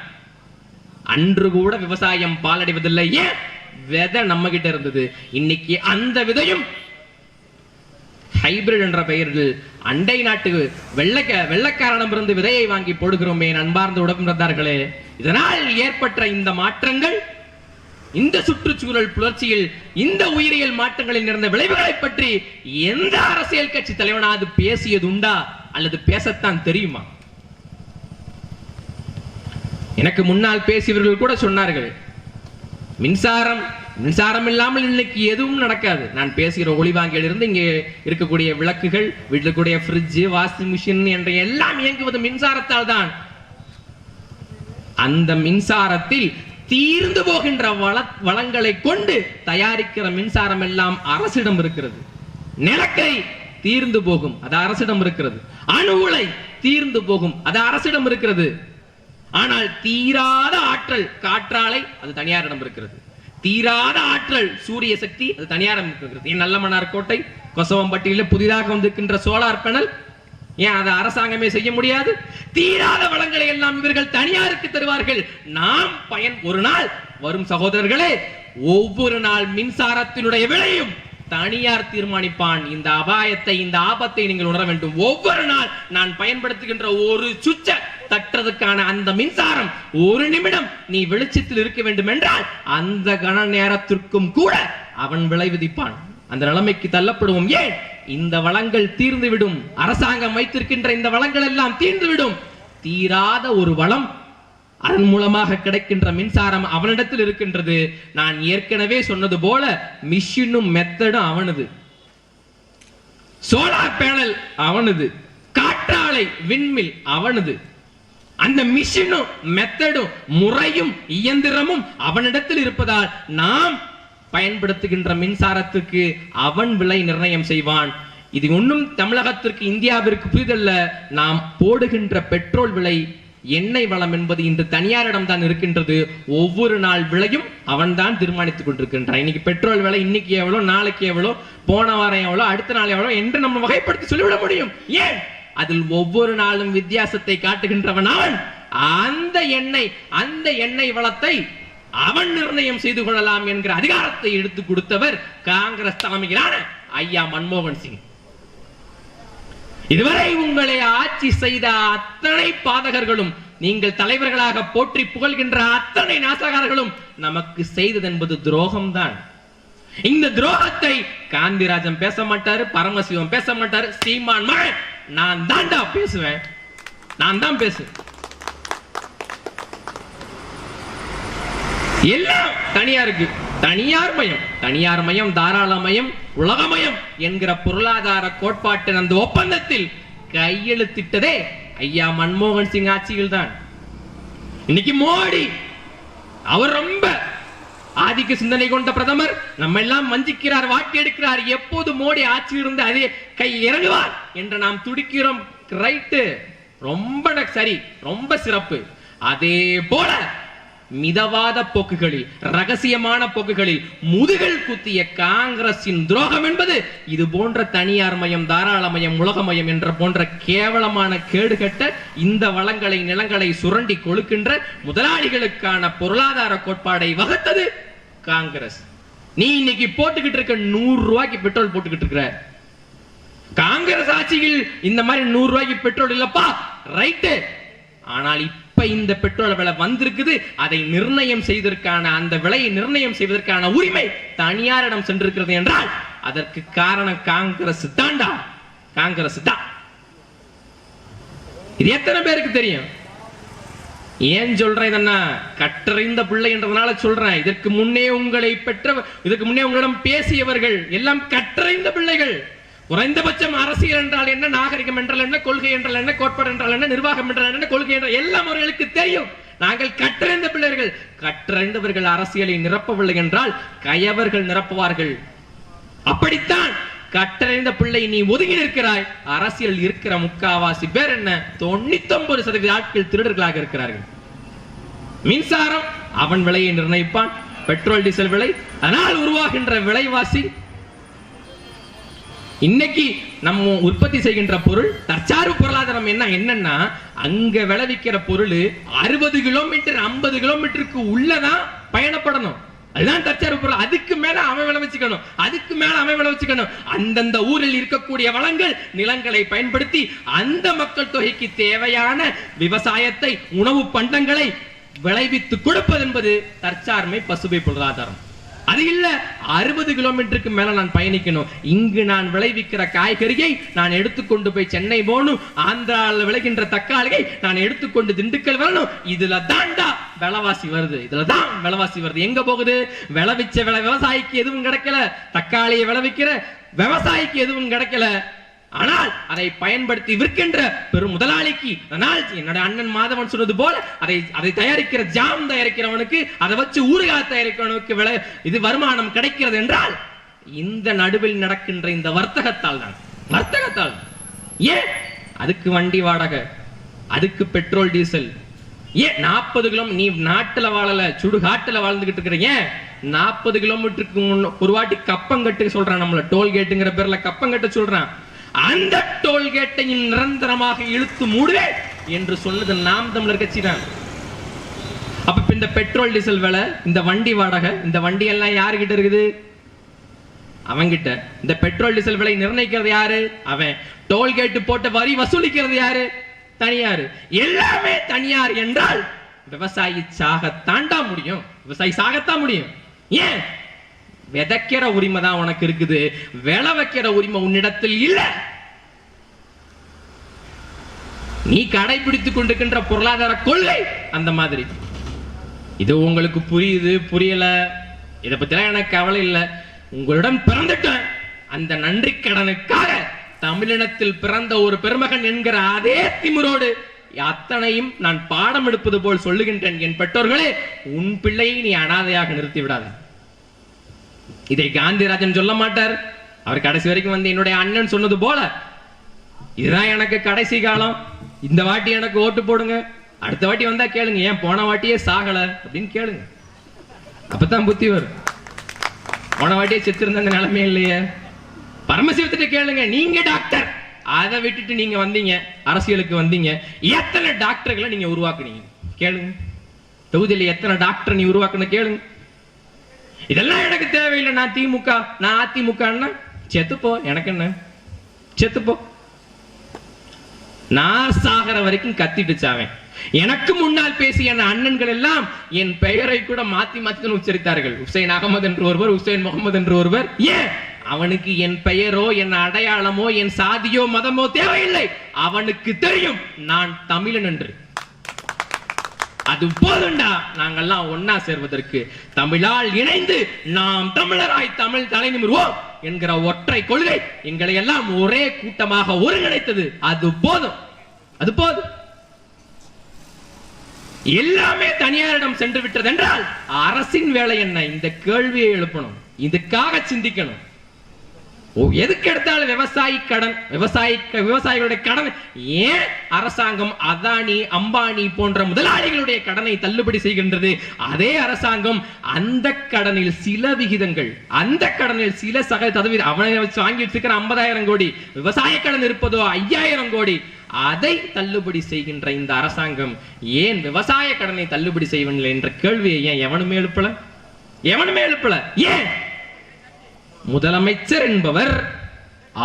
அன்று கூட விவசாயம் பாலடைவதில்லை. ஏன்? விதை நம்ம கிட்ட இருந்தது. இன்னைக்கு அந்த விதையும் ஹைபிரிட் என்ற பெயரில் அண்டை நாட்டு வெள்ளக்காரனிடமிருந்து விதையை வாங்கி போடுகிறோமே. அன்பார்ந்த உடன்பிறந்தார்களே, இதனால் ஏற்பட்ட இந்த மாற்றங்கள், இந்த சுற்றுச்சூழல் புலர்ச்சியில், இந்த உயிரியல் மாற்றங்களில் நிறைந்த விளைவுகளை பற்றி எந்த அரசியல் கட்சி தலைவனாவது பேசியது உண்டா அல்லது பேசத்தான் தெரியுமா? எனக்கு முன்னால் பேசியவர்கள் கூட சொன்னார்கள், மின்சாரம் இல்லாமல் இன்னைக்கு எதுவும் நடக்காது. நான் பேசுகிற ஒளிவாங்கியில் இருந்து இங்கே இருக்கக்கூடிய விளக்குகள், வீட்டில் கூடிய ஃப்ரிட்ஜ், வாஷிங் மிஷின் என்ற எல்லாம் இயங்குவது மின்சாரத்தால் தான். அந்த மின்சாரத்தில் தீர்ந்து போகின்ற வளங்களை கொண்டு தயாரிக்கிற மின்சாரம் எல்லாம் அரசிடம் இருக்கிறது. நிலக்கரி தீர்ந்து போகும், அது அரசிடம் இருக்கிறது. அணு உலை தீர்ந்து போகும், அது அரசிடம் இருக்கிறது. ஆனால் தீராத ஆற்றல் காற்றாலை, அது தனியாரிடம் இருக்கிறது. தீராத ஆற்றல் சூரிய சக்தி, அது தனியாரிடம் இருக்கிறது. நல்லமன்னார் கோட்டை, கொசவம்பட்டியில புதிதாக வந்திருக்கின்ற சோலார் பேனல் ஏன் அதை அரசாங்கமே செய்ய முடியாது? தீராத வளங்களை எல்லாம் இவர்கள் தனியாருக்கு தருவார்கள். நாம் ஒரு நாள் வரும் சகோதரர்களே, ஒவ்வொரு நாள் மின்சாரத்தினுடைய விலையும் தனியார் தீர்மானிப்பான். இந்த அபாயத்தை, இந்த ஆபத்தை நீங்கள் உணர வேண்டும். ஒவ்வொரு நாள் நான் பயன்படுத்துகின்ற ஒரு சுவிட்சை தட்டுறதுக்கான அந்த மின்சாரம் ஒரு நிமிடம் நீ வெளிச்சத்தில் இருக்க வேண்டும் என்றால் அந்த கன நேரத்திற்கும் கூட அவன் விலை விதிப்பான். அந்த நிலைமைக்கு தள்ளப்படுவோம். ஏன்? இந்த வளங்கள் தீர்ந்துவிடும். அரசாங்கம் வைத்திருக்கின்ற இந்த வளங்கள் எல்லாம் தீர்ந்துவிடும். தீராத ஒரு வளம், அதன் மூலமாக கிடைக்கின்ற மின்சாரம் அவனிடத்தில் இருக்கின்றது. நான் ஏற்கனவே சொன்னது போல மிஷினும் மெத்தடும் அவனது, சோலார் பேனல் அவனது, காற்றாலை விண்மில் அவனது. அந்த மிஷினும் மெத்தடும் முறையும் இயந்திரமும் அவனிடத்தில் இருப்பதால் நாம் பயன்படுத்துகின்ற மின்சாரத்துக்கு அவன் விலை நிர்ணயம் செய்வான். இது ஒன்றும் தமிழகத்திற்கு, இந்தியாவிற்கு புரிதல்ல. நாம் போடுகின்ற பெட்ரோல் விலை, எண்ணெய் வளம் என்பது இந்த தனியாரிடம் தான் இருக்கின்றது. ஒவ்வொரு நாள் விலையும் அவன் தான் தீர்மானித்துக் கொண்டிருக்கின்றான். இன்னைக்கு பெட்ரோல் விலை இன்னைக்கு எவ்வளோ, நாளைக்கு எவ்வளோ, போன வாரம் எவ்வளோ, அடுத்த நாள் எவ்வளோ என்று நம்ம வகைப்படுத்தி சொல்லிவிட முடியும். ஏன்? அதில் ஒவ்வொரு நாளும் வித்தியாசத்தை காட்டுகின்றவன் அவன். அந்த எண்ணெய் வளத்தை அவன் நிர்ணயம் செய்து கொள்ளலாம் என்கிற அதிகாரத்தை எடுத்து கொடுத்தவர் காங்கிரஸ் தலைமையிலான ஐயா மன்மோகன் சிங். இதுவரை உங்களை ஆட்சி செய்த அத்தனை பாதகர்களும், நீங்கள் தலைவர்களாக போற்றி புகழ்கின்ற அத்தனை நாசகாரர்களும் நமக்கு செய்தது என்பது துரோகம் தான். இந்த துரோகத்தை காந்திராஜன் பேச மாட்டாரு, பரமசிவம் பேச மாட்டாரு, சீமான் நான் தாண்டா பேசுவேன், நான் தான் பேசுவேன். எல்லாம் தனியாருக்கு, தனியார் மயம், தாராளமயம், உலகமயம் என்கிற பொருளாதார கோட்பாட்டின் அந்த ஒப்பந்தத்தில் கையெழுத்திட்டதே ஐயா மன்மோகன் சிங் ஆட்சியில் தான். இன்னைக்கு மோடி அவர் ரொம்ப ஆதிக்க சிந்தனை கொண்ட பிரதமர், நம்ம எல்லாம் வஞ்சிக்கிறார், வாட்டி எடுக்கிறார். எப்போது மோடி ஆட்சியில் இருந்து அதே கை இறங்குவார் என்று நாம் துடிக்கிறோம். ரைட்டு, ரொம்ப சரி, ரொம்ப சிறப்பு. அதே போல மிதவாத போக்குகளில், ரகசியமான போக்குகளில் முதுகல் குத்திய காங்கிரசின் துரோகம் என்பது இது போன்ற தனியார் மயம், தாராளமயம், உலகமயம் என்ற போன்ற கேவலமான கேடுகட்ட இந்த வளங்களை, நிலங்களை சுரண்டி கொழுக்கின்ற முதலாளிகளுக்கான பொருளாதார கோட்பாடை வகுத்தது காங்கிரஸ். நீ இன்னைக்கு போட்டுக்கிட்டு இருக்க 100 ரூபாய்க்கு பெட்ரோல் போட்டுக்கிட்டு இருக்கிற, காங்கிரஸ் ஆட்சியில் இந்த மாதிரி 100 ரூபாய்க்கு பெட்ரோல் இல்லப்பா, ரைட்டு. ஆனால் இப்ப இந்த பெட்ரோல் விலை வந்திருக்குது. அதை நிர்ணயம் செய்வதற்கான, அந்த விலையை நிர்ணயம் செய்வதற்கான உரிமை தனியாரிடம் சென்றிருக்கிறது என்றால் அதற்கு காரணம் காங்கிரஸ் தாண்டா, காங்கிரஸ் தான். இது எத்தனை பேருக்கு தெரியும்? ஏன் சொல்றேன்? இதென்ன கற்றறிந்த பிள்ளை என்றதுனால சொல்றேன். இதற்கு முன்னே உங்களை பெற்ற, இதற்கு முன்னே உங்களிடம் பேசியவர்கள் எல்லாம் கற்றறிந்த பிள்ளைகள். குறைந்தபட்சம் அரசியல் என்றால் என்ன, நாகரிகம் என்றால் என்ன, கொள்கை என்றால் என்ன, கோட்பாடு என்றால் என்ன, நிர்வாகம் என்றால் என்ன, கொள்கை என்றால் எல்லாம் அவர்களுக்கு தெரியும். நாங்கள் கற்றறிந்த பிள்ளைகள். கற்றறிந்தவர்கள் அரசியலை நிரப்பவில்லை என்றால் கயவர்கள் நிரப்புவார்கள். அப்படித்தான் கற்றறிந்த பிள்ளை நீ ஒதுங்கி நிற்கிறாய். அரசியல் இருக்கிற முக்காவாசி பேர் என்ன, 99% ஆட்கள் திருடர்களாக இருக்கிறார்கள். மின்சாரம் அவன் விலையை நிர்ணயிப்பான், பெட்ரோல் டீசல் விலை, அதனால் உருவாகின்ற விலைவாசி. இன்னைக்கு நம்ம உற்பத்தி செய்கின்ற பொருள் தற்சார்பு பொருளாதாரம் என்னன்னா, அங்க விளைவிக்கிற பொருள் 60 கிலோமீட்டர் 50 கிலோமீட்டருக்கு உள்ளதான் பயணப்படணும். அதுதான் தற்சார்பு பொருள். அதுக்கு மேல அவன் விளைவிச்சுக்கணும், அதுக்கு மேல அவன் விளைவிச்சுக்கணும். அந்தந்த ஊரில் இருக்கக்கூடிய வளங்கள், நிலங்களை பயன்படுத்தி அந்த மக்கள் தொகைக்கு தேவையான விவசாயத்தை, உணவு பண்டங்களை விளைவித்து கொடுப்பது என்பது தற்சார்மை பசுமை பொருளாதாரம். அது இல்ல 60 கிலோமீட்டருக்கு மேல நான் பயணிக்கணும். இங்கு நான் விளைவிக்கிற காய்கறியை நான் எடுத்துக்கொண்டு போய் சென்னை போகணும், ஆந்திராவில் விளைகின்ற தக்காளியை நான் எடுத்துக்கொண்டு திண்டுக்கல் வரணும். இதுல தாண்டா விலைவாசி வருது, இதுலதான் விலைவாசி வருது. எங்க போகுது? விளைவிச்ச விவசாயிக்கு எதுவும் கிடைக்கல, தக்காளியை விளைவிக்கிற விவசாயிக்கு எதுவும் கிடைக்கல. ஆனால் அதை பயன்படுத்தி விற்கின்ற பெரும் முதலாளிக்கு, என்னோட அண்ணன் மாதவன் சொன்னது போல, அதை தயாரிக்கிற ஜாம் தயாரிக்கிறவனுக்கு, அதை வச்சு ஊறுகாய் தயாரிக்கிறவனுக்கு இது வருமானம் கிடைக்கிறது என்றால் இந்த நடுவில் நடக்கின்ற இந்த வர்த்தகத்தால் தான். வர்த்தகத்தால் ஏன்? அதுக்கு வண்டி வாடகை, அதுக்கு பெட்ரோல் டீசல். ஏன் 40 கிலோமீட்டர்? நீ நாட்டுல வாழல, சுடுகாட்டுல வாழ்ந்துகிட்டு இருக்கிறீங்க. 40 கிலோமீட்டருக்கு ஒரு வாட்டி கப்பங்கட்டு சொல்றான், நம்மள டோல்கேட்டுங்கிற பேர்ல கப்பங்கட்டு சொல்றான். அந்த டோல்கேட்டையும் நிரந்தரமாக இழுத்து மூடுவேன் என்று சொன்னது நாம் தமிழர் கட்சி தான். அப்ப இந்த பெட்ரோல் டீசல் விலை, இந்த வண்டி வாடகை, இந்த வண்டி எல்லாம் யாருகிட்ட இருக்குது? அவங்கிட்ட. இந்த பெட்ரோல் டீசல் விலை நிர்ணயிக்கிறது யாரு? அவன். டோல்கேட் போட்ட வரி வசூலிக்கிறது யாரு? தனியார். எல்லாமே தனியார் என்றால் விவசாயி சாகத்தாண்டா முடியும். விவசாயி சாகத்தான் முடியும். ஏன்? விதைக்கிற உரிமை தான் உனக்கு இருக்குது, விளை வைக்கிற உரிமை உன்னிடத்தில் இல்ல. நீ கடைபிடித்துக் கொண்டிருக்கின்ற பொருளாதார கொள்கை அந்த மாதிரி. இது உங்களுக்கு புரியுது புரியல, இதை பத்திலாம் எனக்கு கவலை இல்லை. உங்களிடம் பிறந்துட்டேன், அந்த நன்றி கடனுக்காக தமிழினத்தில் பிறந்த ஒரு பெருமகன் என்கிற அதே திமிரோடு அத்தனையும் நான் பாடம் எடுப்பது போல் சொல்லுகின்றேன். என் பெற்றோர்களே, உன் பிள்ளையை நீ அனாதையாக நிறுத்தி விடாத. இதை காந்திராஜன் சொல்ல மாட்டார். அவர் கடைசி வரைக்கும் வந்து என்னுடைய அண்ணன் சொன்னது போல, இதுதான் எனக்கு கடைசி காலம், இந்த வாட்டி எனக்கு ஓட்டு போடுங்க, அடுத்த வாட்டி வந்தா கேளுங்க ஏன் போன வாட்டியே சாகல அப்படின்னு கேளுங்க. அப்பதான் புத்தி வரும். போன வாட்டியே செத்திருந்த அந்த நிலைமை இல்லையே. பரமசிவத்திட்ட கேளுங்க, நீங்க டாக்டர், அதை விட்டுட்டு நீங்க வந்தீங்க அரசியலுக்கு வந்தீங்க, எத்தனை டாக்டர்களை நீங்க உருவாக்குனீங்க கேளுங்க. தொகுதியில் எத்தனை டாக்டர் நீ உருவாக்குன கேளுங்க. இதெல்லாம் எனக்கு தேவையில்லை, நான் திமுக, நான் அதிமுக, செத்துப்போ, எனக்கு என்ன, செத்துப்போ. நான் சாகர வரைக்கும் கத்திட்டு சாவேன். எனக்கு முன்னால் பேசிய அண்ணன்கள் எல்லாம் என் பெயரை கூட மாத்தி மாத்தி உச்சரித்தார்கள். உசேன் அகமது என்று ஒருவர், உசேன் முகமது என்று ஒருவர். ஏன்? அவனுக்கு என் பெயரோ என் அடையாளமோ என் சாதியோ மதமோ தேவையில்லை. அவனுக்கு தெரியும் நான் தமிழன் என்று. அது போதுண்டா நாங்கெல்லாம் ஒன்னா சேர்வதற்கு. தமிழால் இணைந்து நாம் தமிழராய் தமிழ் தலை நிமிர்வோம் என்கிற ஒற்றை கொள்கை எங்களை எல்லாம் ஒரே கூட்டமாக ஒருங்கிணைத்தது. அது போதும், அது போதும். எல்லாமே தனியாரிடம் சென்று விட்டது என்றால் அரசின் வேலை என்ன? இந்த கேள்வியை எழுப்பணும், இதுக்காக சிந்திக்கணும். எதுக்கு எடுத்தாலும் விவசாயி கடன், விவசாயிகளுடைய கடன். ஏன் அரசாங்கம் அதானி அம்பானி போன்ற முதலாளிகளுடைய கடனை தள்ளுபடி செய்கின்றது? அதே அரசாங்கம் அந்த கடனில் சில விகிதங்கள், அந்த கடனில் சில சதவீதம், அவனை வாங்கி வச்சிருக்கிற 50,000 கோடி விவசாய கடன் இருப்பதோ 5,000 கோடி, அதை தள்ளுபடி செய்கின்ற இந்த அரசாங்கம் ஏன் விவசாய கடனை தள்ளுபடி செய்வதில்லை என்ற கேள்வியை ஏன் எவனுமே எழுப்பல? எவனுமே எழுப்பல. ஏன்? முதலமைச்சர் என்பவர்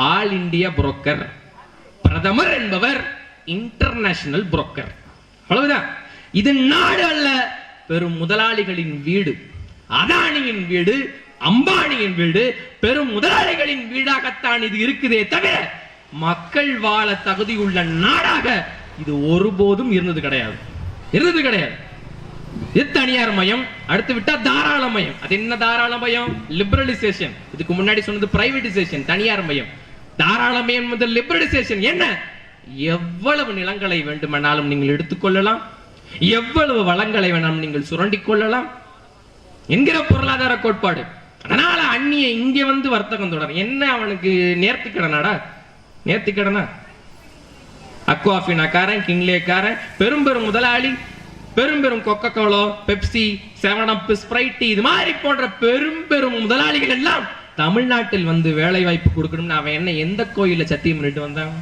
ஆல் இந்தியா புரோக்கர், பிரதமர் என்பவர் இன்டர்நேஷனல் புரோக்கர். அவ்வளவுதான். இது நாடு அல்ல, பெரும் முதலாளிகளின் வீடு. அதானியின் வீடு, அம்பானியின் வீடு, பெரும் முதலாளிகளின் வீடாகத்தான் இது இருக்குதே தவிர மக்கள் வாழ தகுதியுள்ள நாடாக இது ஒருபோதும் இருந்தது கிடையாது, இருந்தது கிடையாது. இது தனியார் மயம். அடுத்து விட்டா தாராள மயம். அது என்ன தாராள மயம்? லிபரலைசேஷன். இதுக்கு முன்னாடி சொன்னது பிரைவேடைசேஷன், தனியார் மயம். தாராள மயம் முதல் லிபரலைசேஷன். என்ன? எவ்வளவு நிலங்களை வேண்டுமானாலும் நீங்கள் எடுத்துக்கொள்ளலாம், எவ்வளவு வளங்களை வேணாலும் நீங்கள் சுரண்டிக் கொள்ளலாம் என்கிற பொருளாதார கோட்பாடு. அதனால அந்நிய இங்க வந்து வர்த்தகம் தொடர். என்ன அவனுக்கு நேர்த்திக்கடனாடா? நேர்த்திக்கடனா? அக்வாஃபினாக்காரன், கிங்லேக்காரன், பெரும் பெரும் முதலாளி, பெரும் பெரும் கொக்கோ கோலா, பெப்சி, 7up, ஸ்பிரைட், இது மாதிரி போன்ற பெரும் பெரும் முதலாளிகள் எல்லாம் தமிழ்நாட்டில் வந்து வேலை வாய்ப்பு கொடுக்கணும்னு அவன் என்ன எந்த கோயில சத்தியம் பண்ணிட்டு வந்தான்?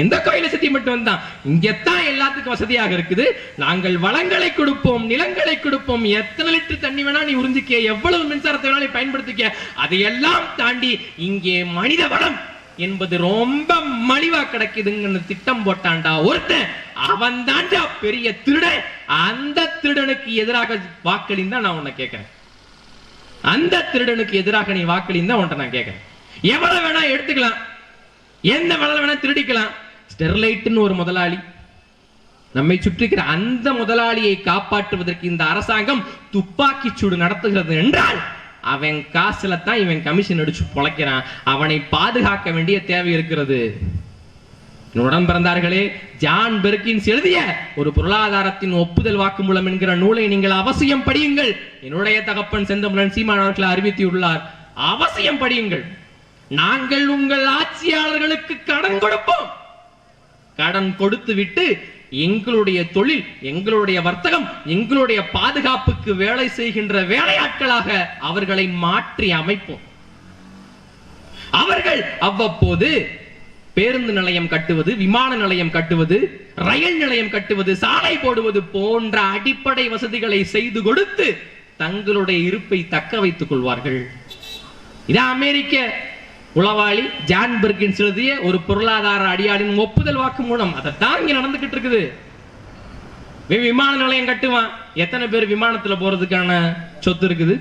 எந்த கோயில சத்தியம் பண்ணிட்டு வந்தான்? இங்கத்தான் எல்லாத்துக்கும் வசதியாக இருக்குது, நாங்கள் வளங்களை கொடுப்போம், நிலங்களை கொடுப்போம், எத்தனை லிட்டர் தண்ணி வேணா நீ உறிஞ்சிக்க, எவ்வளவு மின்சாரத்தை வேணா நீ பயன்படுத்திக்க, அதையெல்லாம் தாண்டி இங்கே மனித வளம் என்பது ரொம்ப மலிவா கிடைக்குதுன்னு திட்டம் போட்டான்டா ஒருத்தன். அவன் தாண்டா பெரிய திருடன். அந்த திருடனுக்கு எதிராக வாக்களிந்தா நான் உன்னை கேட்கிறேன். அந்த திருடனுக்கு எதிராக நீ வாக்களிந்தா உன்னை நான் கேட்கிறேன். எவ்வளவு வேணா எடுத்துக்கலாம், எந்த வளம் வேணா திருடிக்கலாம். ஸ்டெர்லைட்னு ஒரு முதலாளி, நம்மை சுற்றிக்கிற அந்த முதலாளியை காப்பாற்றுவதற்கு இந்த அரசாங்கம் துப்பாக்கி சூடு நடத்துகிறது என்றால் அவன் காசுல தான் இவன் கமிஷன் அடிச்சு பொழைக்கிறான். அவனை பாதுகாக்க வேண்டிய தேவை இருக்கிறது. உடன் பிறந்தார்களே, ஜான் பெர்கின்ஸ் எழுதிய ஒரு பொருளாதாரத்தின் ஒப்புதல் வாக்குமூலம் என்கிற நூலை நீங்கள் அவசியம் படியுங்கள். என்னுடைய தகப்பன் செந்தமிழன் சீமான் அவர்கள் அறிவித்துள்ளார். அவசியம் படியுங்கள். நாங்கள் உங்கள் ஆட்சியாளர்களுக்கு கடன் கொடுப்போம், கடன் கொடுத்து விட்டு எங்களுடைய தொழில், எங்களுடைய வர்த்தகம், எங்களுடைய பாதுகாப்புக்கு வேலை செய்கின்ற வேலையாட்களாக அவர்களை மாற்றி அமைப்போம். அவர்கள் அவ்வப்போது பேருந்து நிலையம் கட்டுவது, விமான நிலையம் கட்டுவது, ரயில் நிலையம் கட்டுவது, சாலை போடுவது போன்ற அடிப்படை வசதிகளை செய்து கொடுத்து தங்களுடைய இருப்பை தக்க வைத்துக் கொள்வார்கள். இது அமெரிக்க உளவாளி ஜான் பெர்கின்ஸ் எழுதிய ஒரு பொருளாதார அடியாளின் ஒப்புதல் வாக்கு மூலம். அதைத்தான் இங்க நடந்துகிட்டு இருக்குது. விமான நிலையம் கட்டுவான். எத்தனை பேர் விமானத்துல போறதுக்கான சொத்து இருக்குது?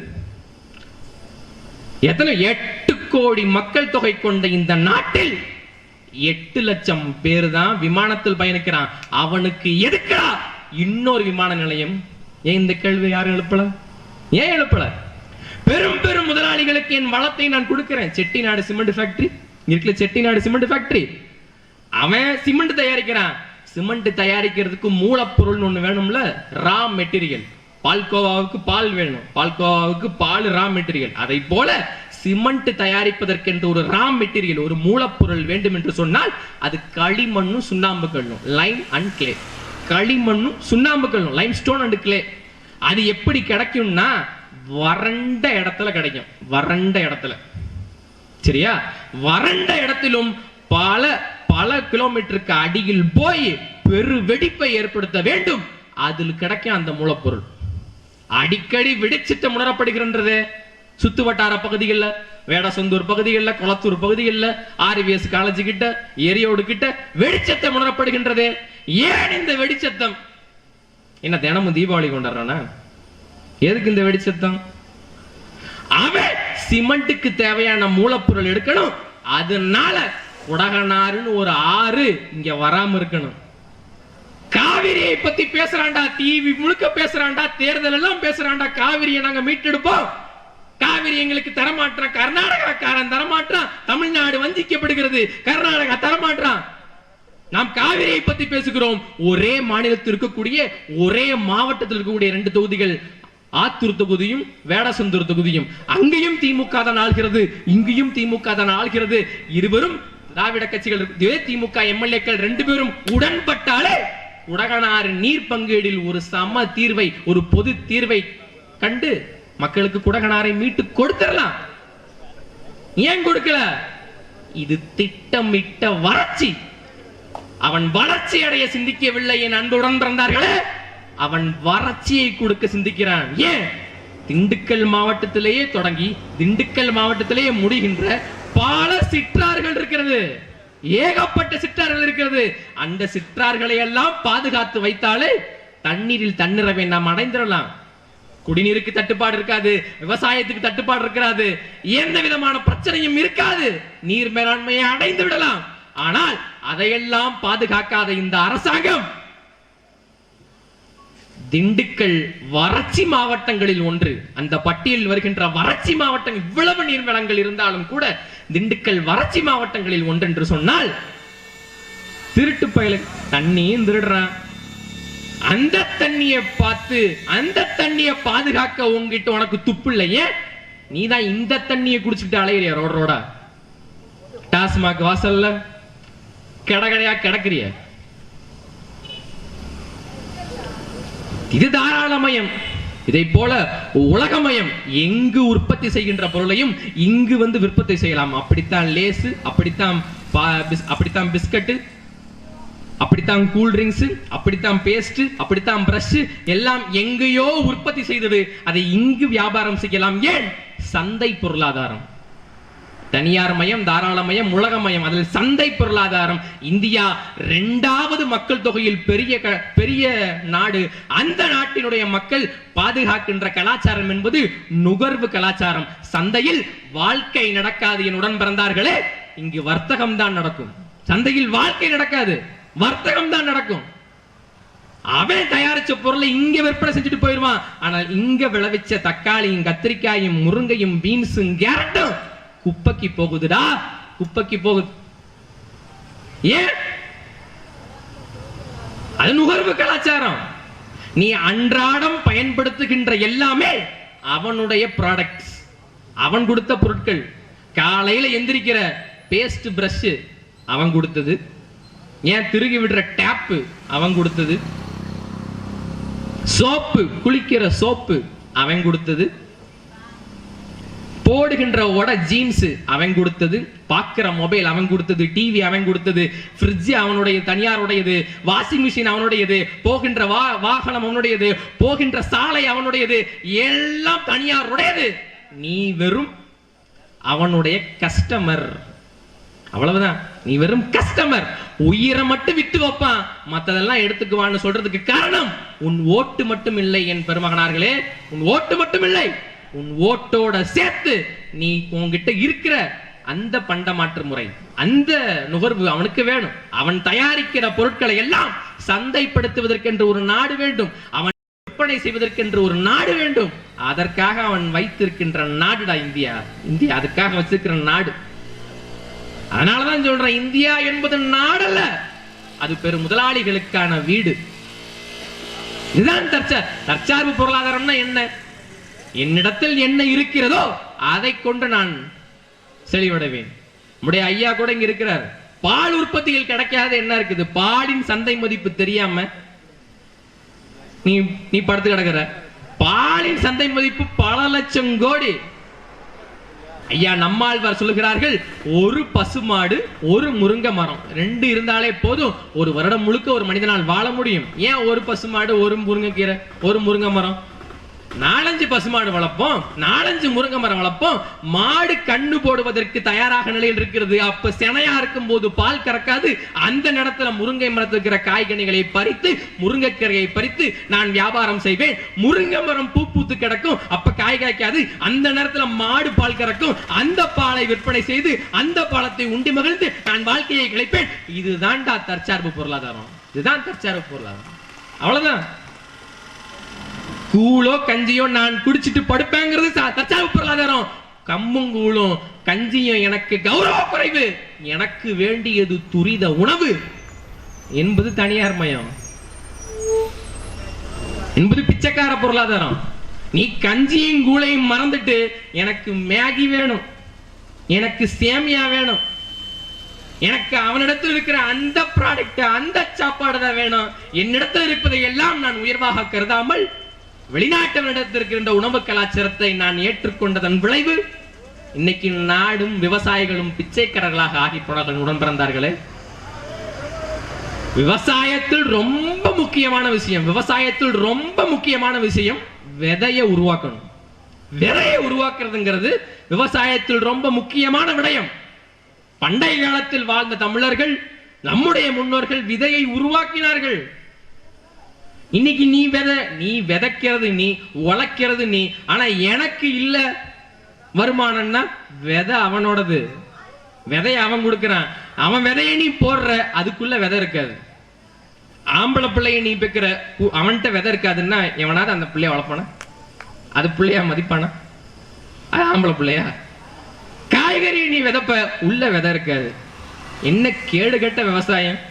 எத்தனை? 8 கோடி மக்கள் தொகை கொண்ட இந்த நாட்டில் 8 லட்சம் பேர் தான் விமானத்தில் பயணிக்கிறான். அவனுக்கு எதுக்குடா இன்னொரு விமான நிலையம்? ஏன் இந்த கேள்வி யாரும் எழுப்பல? ஏன் எழுப்பல? பெரும் பெரும் முதலாளிகளுக்கு என் வளத்தை நான் கொடுக்கிறேன். செட்டிநாடு சிமெண்ட் ஃபேக்டரி இருக்குல்ல, செட்டிநாடு சிமெண்ட் ஃபேக்டரி, அவன் சிமெண்ட் தயாரிக்கிறான். சிமெண்ட் தயாரிக்கிறதுக்கு மூலப்பொருள் ஒண்ணு வேணும்ல, ரா மெட்டீரியல். பால்கோவாவுக்கு பால் வேணும், பால்கோவாவுக்கு பால் ரா மெட்டீரியல். அதை போல சிமெண்ட் தயாரிப்பதற்கென்று ஒரு ரா மெட்டீரியல், ஒரு மூலப்பொருள் வேண்டும் என்று சொன்னால் அது களிமண்ணும் சுண்ணாம்பு கல்லும், லைம் அண்ட் கிளே. களிமண்ணும் சுண்ணாம்பு கல்லும், லைம் ஸ்டோன் அண்ட் கிளே. அது எப்படி கிடைக்கும்னா வறண்ட இடத்துல கிடைக்கும். வறண்ட இடத்துல, சரியா? வறண்ட இடத்திலும் பல பல கிலோமீட்டருக்கு அடியில் போய் பெரு வெடிப்பை ஏற்படுத்த வேண்டும். அதில் கிடைக்கும் அந்த மூலப்பொருள். அடிக்கடி வெடிச்சிட்டம் உணரப்படுகின்றது சுத்து வட்டார பகுதிகளில், வேடசந்தூர் பகுதிகளில், கொளத்தூர் பகுதிகளில், RVS காலேஜ் கிட்ட, எரியோடு கிட்ட வெடிச்சத்தம் உணரப்படுகின்றது. ஏன் இந்த வெடிச்சத்தம்? என்ன தினமும் தீபாவளி கொண்டாடுறானா? எதுக்கு இந்த வெடிச்சத்தம்? அவன் சிமெண்ட்டுக்கு தேவையான மூலப்பொருள் எடுக்கணும். அதனால குடகனாறுன்னு ஒரு ஆறு இங்க வராம இருக்கணும். காவிரியை பத்தி பேசுறான்டா, டிவி முழுக்க பேசுறான்டா, தேர்தல் எல்லாம் பேசுறான்டா. காவிரியை நாங்க மீட்டெடுப்போம், காவிரி எங்களுக்கு தரமாற்றான், கர்நாடகாக்காரன் தரமாற்றான், தமிழ்நாடு வஞ்சிக்கப்படுகிறது, கர்நாடகா தரமாற்றான். நாம் காவிரியை பத்தி பேசுகிறோம். ஒரே மாநிலத்தில் இருக்கக்கூடிய, ஒரே மாவட்டத்தில் இருக்கக்கூடிய 2 தொகுதிகள், ஆத்தூர் தொகுதியும் வேடசந்தூர் தொகுதியும். அங்கேயும் திமுக தான் ஆள்கிறது, இங்கேயும் திமுக தான் ஆள்கிறது. இருவரும் திராவிட கட்சிகள், திமுக எம்எல்ஏக்கள் 2 பேரும் உடன்பட்டாலே குடகனாறு நீர் பங்கீடில் ஒரு சம தீர்வை, ஒரு பொது தீர்வை கண்டு மக்களுக்கு குடகனாரை மீட்டு கொடுத்துடலாம். ஏன் கொடுக்கல? இது திட்டமிட்ட வறட்சி. அவன் வளர்ச்சி அடைய சிந்திக்கவில்லை. என் அன்புடன் பிறந்தார்களே, அவன் வறட்சியை கொடுக்க சிந்திக்கிறான். ஏன்? திண்டுக்கல் மாவட்டத்திலேயே தொடங்கி திண்டுக்கல் மாவட்டத்திலேயே முடிகின்ற பல சிற்றார்கள் இருக்கிறது, ஏகப்பட்ட சிற்றார்கள் இருக்கிறது. அந்த சிற்றார்களை எல்லாம் பாதுகாத்து வைத்தாலே தண்ணீரில் தண்ணீரவை நாம் அடைந்திடலாம். குடிநீருக்கு தட்டுப்பாடு இருக்காது, விவசாயத்துக்கு தட்டுப்பாடு இருக்காது, எந்த விதமான பிரச்சனையும் இருக்காது. நீர் மேலாண்மையை அடைந்து விடலாம். ஆனால் அதையெல்லாம் பாதுகாக்காத இந்த அரசாங்கம் திண்டுக்கல் வறட்சி மாவட்டங்களில் ஒன்று, அந்த பட்டியலில் வருகின்ற வறட்சி மாவட்டம், இவ்வளவு நீர்வளங்கள் இருந்தாலும் கூட திண்டுக்கல் வறட்சி மாவட்டங்களில் ஒன்று என்று சொன்னால், திருட்டு பயலுக்கு தண்ணியும் திருடுறான். அந்த தண்ணியை பார்த்து, அந்த தண்ணியை பாதுகாக்க உங்ககிட்ட உனக்கு துப்பு இல்லையே? நீதான் இந்த தண்ணியை குடிச்சுக்கிட்டு அலையிறிய ரோடா, டாஸ்மாக் வாசல்ல கடகடையா கிடக்குறிய. இது தாராளமயம். இதை போல உலகமயம். எங்கு உற்பத்தி செய்கின்ற பொருளையும் இங்கு வந்து விற்பனை செய்யலாம். அப்படித்தான் லேசு, அப்படித்தான் பிஸ்கட், அப்படித்தான் கூல் ட்ரிங்க்ஸ், அப்படித்தான் பேஸ்ட், அப்படித்தான் பிரஷ், எல்லாம் எங்கேயோ உற்பத்தி செய்தது. அதை இங்கு வியாபாரம் செய்யலாம். ஏன்? சந்தை பொருளாதாரம். தனியார் மயம், தாராளமயம், உலகமயம், அதில் சந்தை பொருளாதாரம். இந்தியா 2வது மக்கள் தொகையில் பெரிய நாடு. அந்த நாட்டினுடைய மக்கள் பாதுகாக்கின்ற கலாச்சாரம் என்பது நுகர்வு கலாச்சாரம். சந்தையில் வாழ்க்கை நடக்காது. என்னுடன் பிறந்தார்களே, இங்கு வர்த்தகம் தான் நடக்கும். சந்தையில் வாழ்க்கை நடக்காது, வர்த்தகம் தான் நடக்கும். அவன் தயாரிச்ச பொருளை இங்க விற்பனை செஞ்சுட்டு போயிருவான். ஆனால் இங்க விளைவிச்ச தக்காளியும், கத்திரிக்காயும், முருங்கையும், பீன்ஸும், கேரட்டும் குப்பைக்கு போகுதுடா, குப்பைக்கு போகுது. ஏன்? அது நுகர்வு கலாச்சாரம். நீ அன்றாடம் பயன்படுத்துகின்ற எல்லாமே அவனுடைய ப்ராடக்ட்ஸ், அவன் கொடுத்த பொருட்கள். காலையில எந்திரிக்கிற பேஸ்ட், பிரஷ் அவன் கொடுத்தது. ஏன்? திருகி விடுற டேப்பு அவன் கொடுத்தது. சோப்பு, குளிக்கிற சோப்பு அவன் கொடுத்தது. போடுகின்ற உட ஜீன்ஸ் அவன் கொடுத்தது, பார்க்கிற மொபைல் அவன் கொடுத்தது, டிவி அவன் கொடுத்தது, ஃப்ரிட்ஜ் அவனுடைய தனியாருடையது, வாஷிங் மிஷின் அவனுடையது, போகின்ற வாகனம் அவனுடையது, போகின்ற சாலை அவனுடையது, எல்லாம் தனியாருடையது. நீ வெறும் அவனுடைய கஸ்டமர், அவ்வளவுதான். நீ வெறும் கஸ்டமர். உயிரை மட்டும் விட்டு வைப்பான், மத்ததெல்லாம் எடுத்துக்குவான்னு சொல்றதுக்கு காரணம் உன் ஓட்டு மட்டும் இல்லை என் பெருமகனார்களே, உன் ஓட்டு மட்டும் இல்லை, உன் ஓட்டோட சேர்த்து நீ உன்கிட்ட இருக்கிற அந்த பண்டமாற்று முறை, அந்த நுகர்வு அவனுக்கு வேணும். அவன் தயாரிக்கிற பொருட்களை எல்லாம் சந்தைப்படுத்துவதற்கென்று ஒரு நாடு வேண்டும், அவன் விற்பனை செய்வதற்கென்று ஒரு நாடு வேண்டும். அதற்காக அவன் வைத்திருக்கின்ற நாடுடா இந்தியா. இந்தியா அதுக்காக வச்சிருக்கிற நாடு. அதனாலதான் சொல்றேன், இந்தியா என்பது நாடல்ல, அது பெரும் முதலாளிகளுக்கான வீடு. இதுதான் தற்சார்பு பொருளாதாரம்னா என்ன? என்னிடத்தில் என்ன இருக்கிறதோ அதை கொண்டு நான் செழிவடைவேன். நம்முடைய ஐயா கூட இங்க இருக்கிறார். பால் உற்பத்தியில் கிடைக்காத என்ன இருக்குது? பாலின் சந்தை மதிப்பு தெரியாம நீ படுத்து கிடக்குற. பாலின் சந்தை மதிப்பு பல லட்சம் கோடி. ஐயா நம்மாழ்வார் சொல்லுகிறார்கள், ஒரு பசுமாடு ஒரு முருங்கை மரம் 2 இருந்தாலே போதும், ஒரு வருடம் முழுக்க ஒரு மனிதனால் வாழ முடியும். ஏன் ஒரு பசுமாடு ஒரு முருங்கைக்கீரை ஒரு முருங்கை மரம்? 4-5 பசுமாடு வளர்ப்போம், 4-5 முருங்கை மரம் வளர்ப்போம். மாடு கண்ணு போடுவதற்கு தயாராக நிலையில் இருக்கிறது. அப்ப செனையா இருக்கும் போது பால் கறக்காது. அந்த நேரத்தில் முருங்கை மரத்தில் இருக்கிற காய்கனிகளை பறித்து, முருங்கைக்கீரையை பறித்து நான் வியாபாரம் செய்வேன். முருங்கை மரம் பூ பூத்து கிடக்கும், அப்ப காய் காய்க்காது. அந்த நேரத்தில் மாடு பால் கறக்கும். அந்த பாலை விற்பனை செய்து அந்த பாலத்தை உண்டி மகிழ்ந்து நான் வாழ்க்கையை கிடைப்பேன். இதுதான்டா தற்சார்பு பொருளாதாரம். இதுதான் தற்சார்பு பொருளாதாரம். அவ்வளவுதான். கூழோ கஞ்சியோ நான் குடிச்சிட்டு படுப்பேங்கிறது தற்சார்பு பொருளாதாரம். கம்மும் கூழும் கஞ்சியும் எனக்கு கௌரவ குறைவு, எனக்கு வேண்டியது துரித உணவு என்பது தனியார் மயம், என்பது பிச்சைக்கார பொருளாதாரம். நீ கஞ்சியும் கூழையும் மறந்துட்டு எனக்கு மேகி வேணும், எனக்கு சேமியா வேணும், எனக்கு அவனிடத்தில் இருக்கிற அந்த ப்ராடக்ட் அந்த சாப்பாடு தான் வேணும், என்னிடத்தில் இருப்பதை எல்லாம் நான் உயர்வாக கருதாமல் வெளிநாட்டவரிடத்தில் இருக்கின்ற உணவு கலாச்சாரத்தை நான் ஏற்றுக்கொண்டதன் விளைவு இன்னைக்கு நாடும் விவசாயிகளும் பிச்சைக்காரர்களாக ஆகி போனார்கள். உடன் பிறந்தார்களே, விவசாயத்தில் ரொம்ப முக்கியமான விஷயம், விவசாயத்தில் ரொம்ப முக்கியமான விஷயம் விதையை உருவாக்கணும். விதையை உருவாக்குறதுங்கிறது விவசாயத்தில் ரொம்ப முக்கியமான விடயம். பண்டைய காலத்தில் வாழ்ந்த தமிழர்கள், நம்முடைய முன்னோர்கள் விதையை உருவாக்கினார்கள். இன்னைக்கு நீ விதைக்கிறது, நீ உழைக்கிறது நீ, ஆனா எனக்கு இல்ல வருமானம்னா விதை அவனோடது, விதைய அவன் கொடுக்கிறான். அவன் விதைய நீ போடுற, அதுக்குள்ள விதை இருக்காது. ஆம்பளை பிள்ளைய நீ பெக்கிற, அவன்கிட்ட விதை இருக்காதுன்னா எவனாவது அந்த பிள்ளைய வளர்ப்பானா? அது பிள்ளையா மதிப்பானா? அது ஆம்பளை பிள்ளையா? காய்கறி நீ விதைப்ப, உள்ள விதை இருக்காது. என்ன கேடு கட்ட விவசாயம்!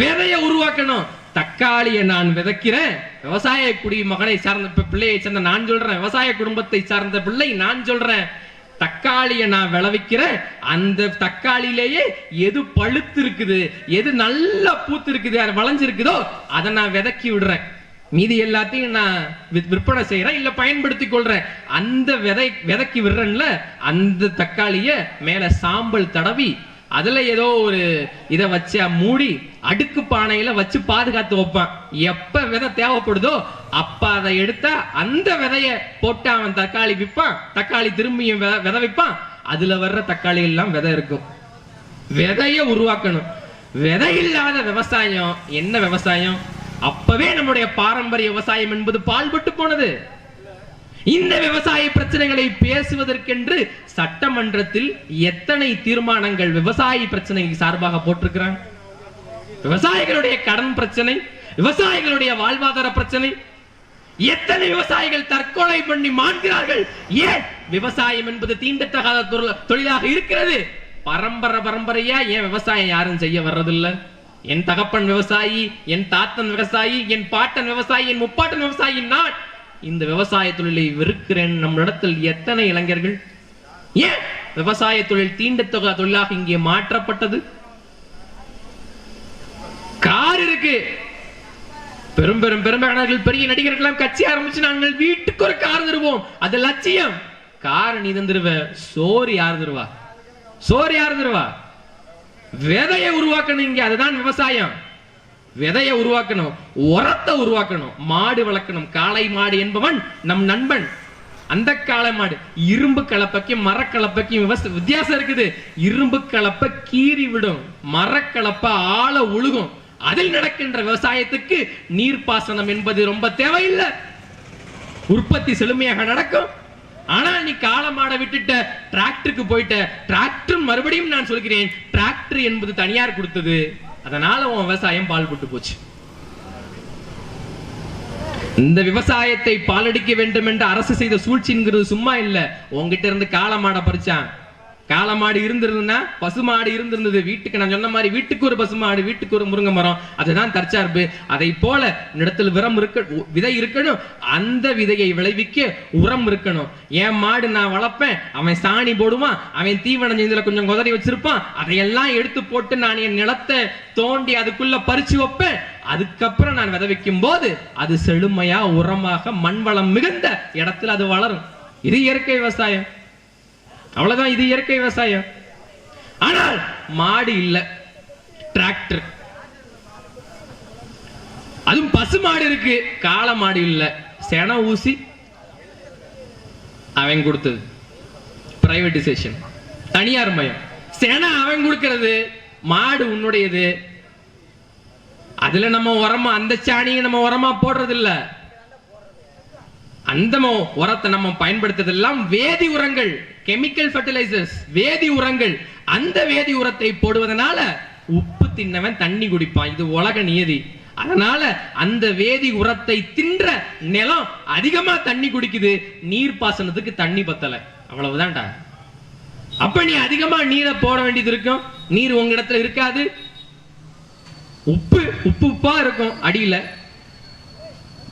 விதைய உருவாக்கணும். தக்காளியை நான் விதைக்கிறேன், விவசாய குடிமகனை சார்ந்த பிள்ளையை சேர்ந்த நான் சொல்றேன், விவசாய குடும்பத்தை சார்ந்த பிள்ளை நான் சொல்றேன். தக்காளியை நான் விளைவிக்கிறேன், அந்த தக்காளியிலேயே எது பழுத்து இருக்குது, எது நல்லா பூத்து இருக்குது, வளைஞ்சிருக்குதோ அதை நான் விதக்கி விடுறேன். மீதி எல்லாத்தையும் நான் விற்பனை செய்யறேன், இல்ல பயன்படுத்தி கொள்றேன். அந்த விதக்கி விடுறேன்ல, அந்த தக்காளிய மேல சாம்பல் தடவி அதுல ஏதோ ஒரு இதை வச்சு மூடி அடுக்கு பானையில வச்சு பாதுகாத்து வைப்பான். எப்ப விதை தேவைப்படுதோ அப்ப அதை எடுத்தா அந்த விதைய போட்டு அவன் தக்காளி விற்பான். தக்காளி திரும்பியும் விதை வைப்பான். அதுல வர்ற தக்காளி எல்லாம் விதை இருக்கும். விதைய உருவாக்கணும். விதை இல்லாத விவசாயம் என்ன விவசாயம்? அப்பவே நம்முடைய பாரம்பரிய விவசாயம் என்பது பால்பட்டு போனது. இந்த விவசாய பிரச்சனைகளை பேசுவதற்கென்று சட்டமன்றத்தில் எத்தனை தீர்மானங்கள் விவசாய பிரச்சனைக்கு சார்பாக போட்டிருக்கிறான். விவசாயிகளுடைய கடன் பிரச்சனை, விவசாயிகளுடைய வாழ்வாதார பிரச்சனை, எத்தனை விவசாயிகள் தற்கொலை பண்ணி மாண்கிறார்கள். ஏன்? விவசாயம் என்பது தீண்டத்தகாத தொழிலாக இருக்கிறது. பரம்பரையா ஏன் விவசாயம் யாரும் செய்ய வர்றதில்லை? என் தகப்பன் விவசாயி, என் தாத்தன் விவசாயி, என் பாட்டன் விவசாயி, என் முப்பாட்டன் விவசாயி. நான் இந்த விவசாய தொழிலை வெறுக்கிறேன். நம்மிடத்தில் எத்தனை இளைஞர்கள்? ஏன் விவசாய தொழில் தீண்டத்தொகை தொழிலாக இங்கே மாற்றப்பட்டது? கார் இருக்கு, பெரும் பெரும் பெருமையாளர்கள், பெரிய நடிகர்கள் கட்சி ஆரம்பிச்சு நாங்கள் வீட்டுக்கு ஒரு கார் தருவோம், அது லட்சியம். கார் நீ தந்துருவ, சோறு யார் தருவா? சோறு யார் தருவா? விதையை உருவாக்கணும். இங்க அதுதான் விவசாயம். விதையை உருவாக்கணும், உரத்தை உருவாக்கணும், மாடு வளர்க்கணும். காளை மாடு என்பவன் நம் நண்பன். அந்த காளை மாடு இரும்பு கலப்பைக்கும் மரக்கலப்பைக்கும் வித்தியாசம் இருக்குது. இரும்பு கலப்பை கீறி விடும், மரக்கலப்பை ஆழ உழுகும். அதில் நடக்கின்ற விவசாயத்துக்கு நீர்ப்பாசனம் என்பது ரொம்ப தேவையில்லை. உற்பத்தி செழுமையாக நடக்கும். ஆனா நீ காளை மாடை விட்டுட்ட, டிராக்டருக்கு போயிட்ட. டிராக்டர் மறுபடியும் நான் சொல்கிறேன், டிராக்டர் என்பது தனியார் கொடுத்தது. அதனால உன் விவசாயம் பால்பட்டு போச்சு. இந்த விவசாயத்தை பாலடிக்க வேண்டும் என்று அரசு செய்த சூழ்ச்சிங்கிறது சும்மா இல்ல. உங்ககிட்ட இருந்து காளை மாடை பறிச்சான். காளை மாடு இருந்திருந்தா, பசுமாடு இருந்திருந்தது. வீட்டுக்கு நான் சொன்ன மாதிரி வீட்டுக்கு ஒரு பசுமாடு, வீட்டுக்கு ஒரு முருங்கை மரம், அதுதான் தற்சார்பு. அதை போல இடத்துல விதை இருக்கணும். அந்த விதையை விளைவிக்க உரம் இருக்கணும். என் மாடு நான் வளர்ப்பேன், அவன் சாணி போடுவான், அவன் தீவனம் இதுல கொஞ்சம் குதறி வச்சிருப்பான். அதையெல்லாம் எடுத்து போட்டு நான் என் நிலத்தை தோண்டி அதுக்குள்ள பறிச்சு வைப்பேன். அதுக்கப்புறம் நான் விதை வைக்கும் போது அது செழுமையா உரமாக மண் வளம் மிகுந்த இடத்துல அது வளரும். இது இயற்கை விவசாயம். அவ்வளவுதான், இது இயற்கை விவசாயம். ஆனால் மாடு இல்ல, டிராக்டர். அதுவும் பசு மாடு இருக்கு, காளை மாடு இல்ல. சென ஊசி அவன் கொடுத்தது, பிரைவேடைசேஷன், தனியார் மயம். சென அவன் கொடுக்கிறது, மாடு உன்னுடையது. அதுல நம்ம உரமா, அந்த சாணியை நம்ம உரமா போடுறது இல்ல. அந்த உரத்தை நம்ம பயன்படுத்துறதெல்லாம் வேதி உரங்கள், கெமிக்கல் ஃபெர்டிலைசர்ஸ், வேதி உரங்கள். அந்த வேதி உரத்தை போடுவதனால உப்பு தின்னவன் தண்ணி குடிப்பான். இது உலக நியதி. அதனால அந்த வேதி உரத்தை தின்ற நிலம் அதிகமா தண்ணி குடிக்குது. நீர் பாசனத்துக்கு தண்ணி பத்தல, அவ்வளவுதான்டா. அப்ப நீ அதிகமா நீரை போட வேண்டியது இருக்கும். நீர் உங்க இடத்துல இருக்காது. உப்பு உப்பா இருக்கும் அடியில.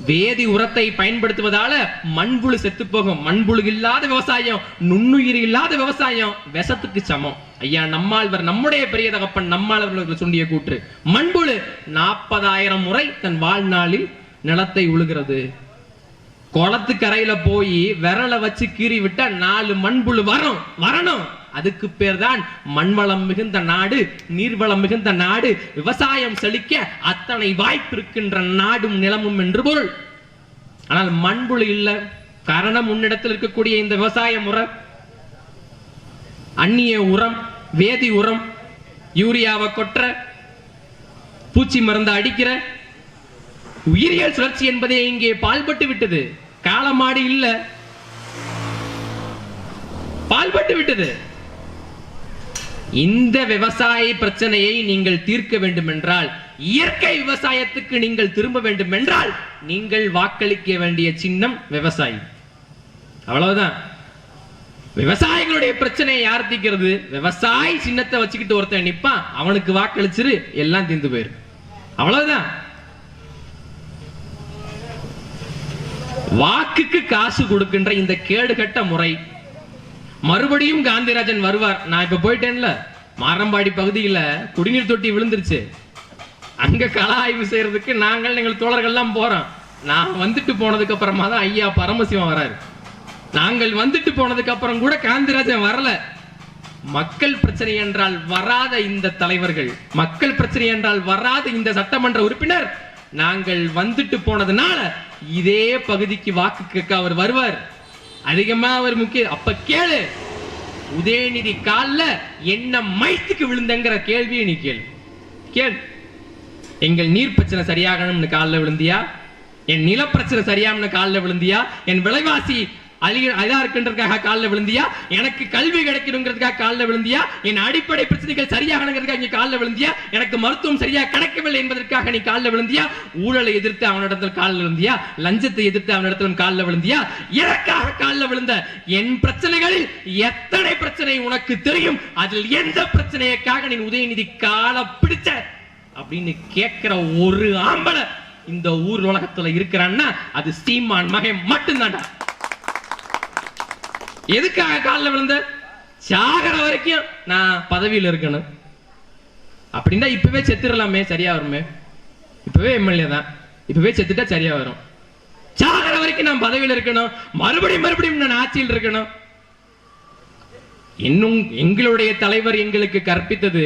வேதி உரத்தை பயன்படுத்துவதால மண்புழு செத்து போகும். மண்புழு இல்லாத விவசாயம், நுண்ணுயிர் இல்லாத விவசாயம் விஷத்துக்கு சமம். ஐயா நம்மாழ்வார், நம்முடைய பெரிய தகப்பன் நம்மாழ்வார்கள் சொல்லிய கூற்று. மண்புழு 40,000 முறை தன் வாழ்நாளில் நிலத்தை உழுகிறது. குளத்து கரையில போய் விரலை வச்சு கீறி விட்டா 4 மண்புழு வரணும். அதுக்கு பேர் தான் மண்வளம் மிகுந்த நாடு, நீர்வளம் மிகுந்த நாடு. விவசாயம் செழிக்க அத்தனை வாய்ப்பு இருக்கின்ற நாடும் நிலமும் என்று பொருள். ஆனால் மண்புழு இல்ல. காரணம், முன்னிடத்தில் இருக்கக்கூடிய இந்த விவசாய முறை அந்நிய உரம், வேதி உரம், யூரியாவை கொற்ற, பூச்சி மருந்து அடிக்கிற உயிரியல் சுழற்சி என்பதே இங்கே பால்பட்டு விட்டது. காளமாடு இல்ல, பால்பட்டு விட்டது. இந்த விவசாய பிரச்சனையை நீங்கள் தீர்க்க வேண்டும் என்றால், இயற்கை விவசாயத்துக்கு நீங்கள் திரும்ப வேண்டும் என்றால், நீங்கள் வாக்களிக்க வேண்டிய சின்னம் விவசாயி. அவ்வளவுதான். விவசாயிகளுடைய பிரச்சனையை யார் தீர்க்கிறது? விவசாயி சின்னத்தை வச்சுக்கிட்டு ஒருத்தன் நிப்பான், அவனுக்கு வாக்களிச்சிரு, எல்லாம் தீர்ந்து போயிரு. அவ்வளவுதான். வாக்குக்கு காசு கொடுக்கின்ற இந்த கேடுகட்ட முறை. மறுபடியும் காந்திராஜன் வருவார். நான் இப்ப போயிட்டேன்ல, மாரம்பாடி பகுதியில குடிநீர் தொட்டி விழுந்துருச்சு. அங்க கள ஆய்வு செய்யறதுக்கு எங்கள் தோழர்கள் எல்லாம் போறோம். நான் வந்துட்டு போனதுக்கு அப்புறமா தான் ஐயா பரமசிவம் வராரு. நாங்கள் வந்துட்டு போனதுக்கு அப்புறம் கூட காந்திராஜன் வரல. மக்கள் பிரச்சனை என்றால் வராத இந்த தலைவர்கள், மக்கள் பிரச்சனை என்றால் வராத இந்த சட்டமன்ற உறுப்பினர், நாங்கள் வந்துட்டு போனதுனால இதே பகுதிக்கு வாக்கு கேட்க அவர் வருவார். அதிகமா அவர் முக்கிய. அப்ப கேளு, உதயநிதி கால்ல என்ன மைத்துக்கு விழுந்தங்கிற கேள்வியை நீ கேளு. எங்கள் நீர் பிரச்சனை சரியாகணும்னு காலில் விழுந்தியா? என் நில பிரச்சனை சரியாகணும்னு காலில் விழுந்தியா? என் விலைவாசி அதா இருக்கின்றதுக்காக காலில் விழுந்தியா? எனக்கு கல்வி கிடைக்கணுங்கிறதுக்காக காலில் விழுந்தியா? என் அடிப்படை பிரச்சனைகள் சரியாகணுங்கிறதுக்காக நீ காலில் விழுந்தியா? எனக்கு மருத்துவம் சரியாக கிடைக்கவில்லை என்பதற்காக நீ காலில் விழுந்தியா? ஊழலை எதிர்த்து அவனிடத்தில் காலில் விழுந்தியா? லஞ்சத்தை எதிர்த்து அவனிடத்தில் காலில் விழுந்தியா? எனக்காக காலில் விழுந்த என் பிரச்சனைகளில் எத்தனை பிரச்சனை உனக்கு தெரியும்? அதில் எந்த பிரச்சனைக்காக நீ உதயநிதி கால பிடிச்ச அப்படின்னு கேட்கிற ஒரு ஆம்பளை இந்த ஊர் உலகத்துல இருக்கிறான்னா அது சீமான் மகன் மட்டும்தான்டா. எதுக்காக காலில் விழுந்த? சாகர வரைக்கும் நான் பதவியில் இருக்கணும் அப்படின்னா இப்பவே செத்துடலாமே, சரியா வருமே. இப்பவே எம்எல்ஏ தான், இப்பவே செத்துட்டா சரியா வரும். சாகர வரைக்கும் நான் பதவியில் இருக்கணும், மறுபடியும் நான் ஆட்சியில் இருக்கணும். இன்னும் எங்களுடைய தலைவர் எங்களுக்கு கற்பித்தது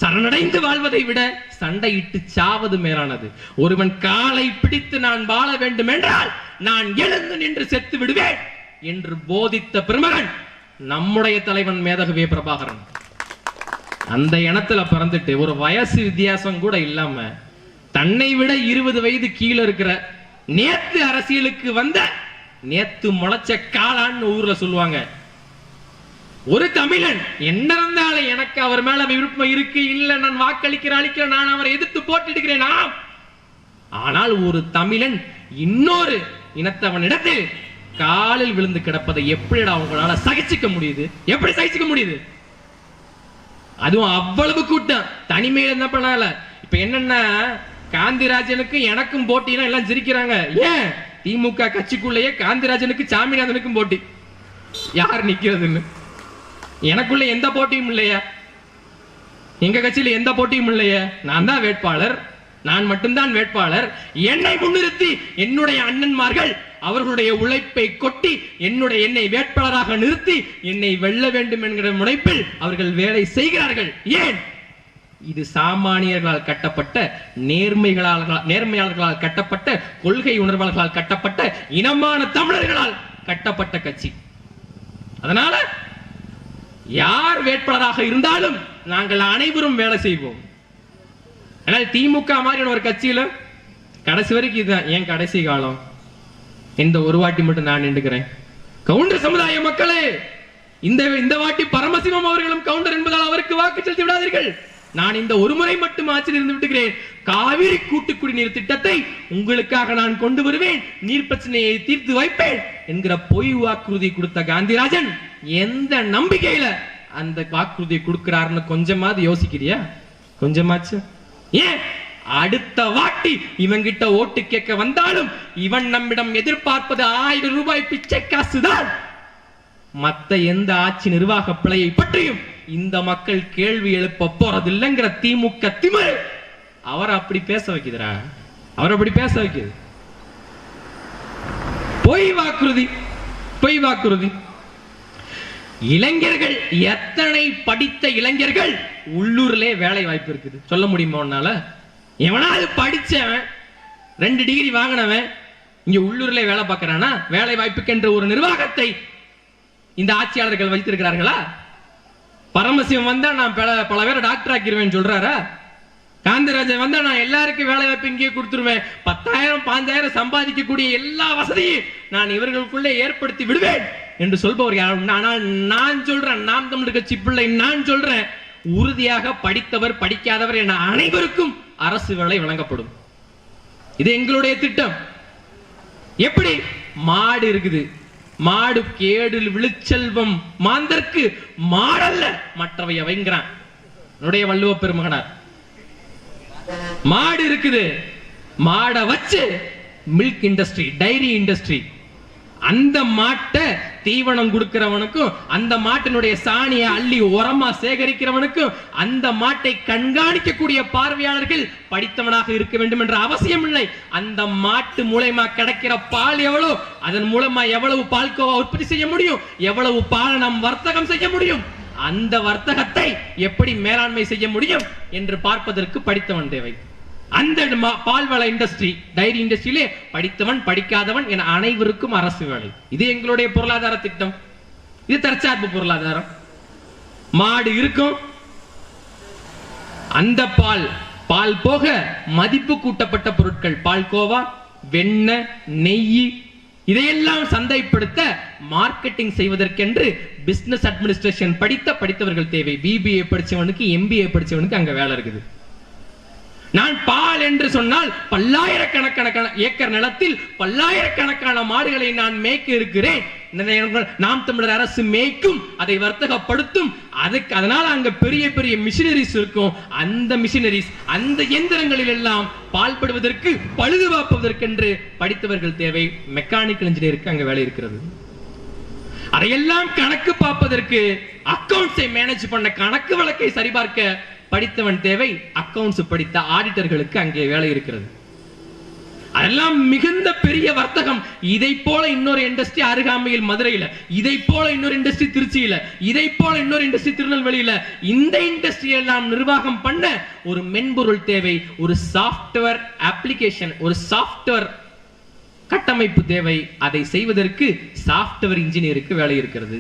சரணடைந்து வாழ்வதை விட சண்டையிட்டு சாவது மேலானது. ஒருவன் காலை பிடித்து நான் வாழ வேண்டும் என்றால் நான் எழுந்து நின்று செத்து விடுவேன் என்று போதித்த பெருமகன் நம்முடைய தலைவன் மேதகவே பிரபாகரன். அந்த இனத்துல பிறந்துட்டு ஒரு வயசு வித்தியாசம் கூட இல்லாம தன்னை விட 20 வயது கீழே இருக்கிற நேத்து அரசியலுக்கு வந்த நேத்து முளைச்ச காளான்னு ஊர்ல சொல்லுவாங்க ஒரு தமிழன் என்ன இருந்தாலும் எனக்கு அவர் மேல விருப்பம் இருக்கு, இல்ல நான் வாக்களிக்கிற அளிக்கிற நான் அவரை எதிர்த்து போட்டிடுகிறேன். ஆனால் ஒரு தமிழன் இன்னொரு இனத்தவனிடத்தில் காலில் விழுந்து கிடப்பதை எப்படி அவங்களால சகிச்சுக்க முடியுது? எப்படி சகிச்சுக்க முடியுது? அதுவும் அவ்வளவு கூட்டம் தனிமையில என்ன பண்ணால. இப்ப என்னன்னா காந்திராஜனுக்கு எனக்கும் போட்டினா எல்லாம் சிரிக்கிறாங்க. ஏன் திமுக கட்சிக்குள்ளேயே காந்திராஜனுக்கு சாமிநாதனுக்கும் போட்டி, யார் நிக்கிறதுன்னு. எனக்குள்ள எந்த போட்டியும் இல்லையா, எங்க கட்சியில எந்த போட்டியும் இல்லையா. நான் தான் வேட்பாளர், நான் மட்டும்தான் வேட்பாளர். என்னை முன்னிறுத்தி என்னுடைய அண்ணன்மார்கள் அவர்களுடைய உழைப்பை கொட்டி என்னை வேட்பாளராக நிறுத்தி என்னை வெல்ல வேண்டும் என்கிற முனைப்பில் அவர்கள் வேலை செய்கிறார்கள். ஏன்? இது சாமானியர்களால் கட்டப்பட்ட நேர்மையாளர்களால் கட்டப்பட்ட கொள்கை உணர்வாளர்களால் கட்டப்பட்ட இனமான தமிழர்களால் கட்டப்பட்ட கட்சி. அதனால யார் வேட்பாளராக இருந்தாலும் நாங்கள் அனைவரும் வேலை செய்வோம். திமுக மாதிரி ஒரு கட்சியில கடைசி வரைக்கும் இதுதான் என் கடைசி காலம். இந்த ஒரு வாட்டி மட்டும் நான் நின்றுக்கிறேன். கவுண்டர் சமுதாய மக்களே, இந்த வாட்டி பரமசிவம் அவர்களும் கவுண்டர் என்பதால் அவருக்கு வாக்கு செலுத்தி விடாதீர்கள். நான் இந்த ஒரு முறை மட்டும் ஆட்சியில் இருந்து விட்டுகிறேன். காவிரி கூட்டு குடிநீர் திட்டத்தை உங்களுக்காக நான் கொண்டு வருவேன், நீர் பிரச்சனையை தீர்த்து வைப்பேன் என்கிற பொய் வாக்குறுதி கொடுத்த காந்திராஜன் எந்த நம்பிக்கையில அந்த வாக்குறுதியை கொடுக்கிறார்னு கொஞ்சமாவது யோசிக்கிறியா? கொஞ்சமாச்சு. ஏன் அடுத்த வாட்டி இவங்கிட்ட ஓட்டு கேட்க வந்தாலும் இவன் நம்மிடம் எதிர்பார்ப்பது 1000 ரூபாய் பிச்சை காசுதான். மத்த எந்த ஆட்சி நிர்வாக பிழையை பற்றியும் இந்த மக்கள் கேள்வி எழுப்ப போறதில்லைங்கிற திமுக திமிரு அவர் அப்படி பேச வைக்குதுரா. அவர் அப்படி பேச வைக்குது. பொய் வாக்குறுதி, பொய் வாக்குறுதி. இளைஞர்கள், எத்தனை படித்த இளைஞர்கள் உள்ளூர்ல வேலை வாய்ப்பு இருக்குது சொல்ல முடியுமா உன்னால? எவனாவது படிச்சவன் 2 டிகிரி வாங்கினவன் இங்க உள்ளூர்ல வேலை பார்க்கறானா? வேலை வாய்ப்புக்கு என்ற ஒரு நிர்வாகத்தை இந்த ஆட்சியாளர்கள் வைத்திருக்கிறார்களா? பரமசிவம் வந்தா நான் பல பேரை டாக்டர் ஆக்கிடுவேன் சொல்றாரா? காந்திராஜன் வந்தா நான் எல்லாருக்கும் வேலை வாய்ப்பு இங்கே கொடுத்துருவேன், 10,000 5,000 சம்பாதிக்கக்கூடிய எல்லா வசதியும் நான் இவர்களுக்குள்ளே ஏற்படுத்தி விடுவேன் என்று சொல்பவர் யார்? ஆனால் நான் சொல்றேன், நாம் தமிழர் கட்சி பிள்ளை, நான் சொல்றேன், உறுதியாக படித்தவர் படிக்காதவர் என அனைவருக்கும் அரசு வேலை வழங்கப்படும். இது எங்களுடைய திட்டம். எப்படி? மாடு இருக்குது, மாடு கேடில் விழுச்செல்வம் மாந்தற்கு மாடல்ல மற்றவை அவைங்கிறான் என்னுடைய வள்ளுவ பெருமகனார். மாடு இருக்குது, மாடை வச்சு மில்க் இண்டஸ்ட்ரி, டைரி இண்டஸ்ட்ரி, அந்த மாட்டை தீவனம் கொடுக்கிறவனுக்கும் அந்த மாட்டினுடைய சாணியை அள்ளி உரமா சேகரிக்கிறவனுக்கும் அந்த மாட்டை கண்காணிக்கக்கூடிய பார்வையாளர்கள் படித்தவனாக இருக்க வேண்டும் என்ற அவசியம் இல்லை. அந்த மாட்டு மூலமா கிடைக்கிற பால் எவ்வளவு, அதன் மூலமா எவ்வளவு பால்கோவா உற்பத்தி செய்ய முடியும், எவ்வளவு பால் நாம் வர்த்தகம் செய்ய முடியும், அந்த வர்த்தகத்தை எப்படி மேலாண்மை செய்ய முடியும் என்று பார்ப்பதற்கு படித்தவன் தேவை. அந்த பால்வள இண்டஸ்ட்ரி, டைரி இண்டஸ்ட்ரியிலே படித்தவன் படிக்காதவன் என அனைவருக்கும் அரசு வேலை. இது எங்களுடைய பொருளாதார திட்டம். இது தற்சார்பு பொருளாதாரம். மாடு இருக்கும், அந்த பால் போக மதிப்பு கூட்டப்பட்ட பொருட்கள், பால்கோவா, வெண்ணெய், நெய், இதையெல்லாம் சந்தைப்படுத்த மார்க்கெட்டிங் செய்வதற்கென்று பிசினஸ் அட்மினிஸ்ட்ரேஷன் படித்தவர்கள் தேவை. பிபிஏ படிச்சவனுக்கு, எம்பிஏ படிச்சவனுக்கு அங்க வேலை இருக்குது. நான் பால் என்று சொன்னால் பல்லாயிரக்கணக்கான ஏக்கர் நிலத்தில் பல்லாயிரக்கணக்கான மாடுகளை நான் மேய்க்க இருக்கிறேன். நாம் தமிழர் அரசு மேய்க்கும், அதை வர்த்தகப்படுத்தும். அதனால அங்க பெரிய பெரிய மிஷினரிஸ் இருக்கும். அந்த மிஷினரிஸ், அந்த இயந்திரங்களில் எல்லாம் பால் படுவதற்கு, பழுது பார்ப்பதற்கென்று படித்தவர்கள் தேவை. மெக்கானிக்கல் இன்ஜினியருக்கு அங்க வேலை இருக்கிறது. அதையெல்லாம் கணக்கு பார்ப்பதற்கு, அக்கவுண்ட்ஸை மேனேஜ் பண்ண, கணக்கு வழக்கை சரிபார்க்க படித்தவன் தேவை. அக்கவுண்ட்ஸ் படித்த ஆடிட்டர்களுக்கு அங்கே வேலை இருக்கிறது. அதெல்லாம் மிகுந்த பெரிய வர்த்தகம். இதை போல இன்னொரு இண்டஸ்ட்ரி அருகாமையில் மதுரையில, இதை போல இன்னொரு இண்டஸ்ட்ரி திருச்சியில, இதை போல இன்னொரு இண்டஸ்ட்ரி திருநெல்வேலியில. இந்த இண்டஸ்ட்ரி எல்லாம் நிர்வாகம் பண்ண ஒரு மென்பொருள் தேவை, ஒரு சாஃப்ட்வேர் அப்ளிகேஷன், ஒரு சாஃப்ட்வேர் கட்டமைப்பு தேவை. அதை செய்வதற்கு சாஃப்ட்வேர் இன்ஜினியருக்கு வேலை இருக்கிறது.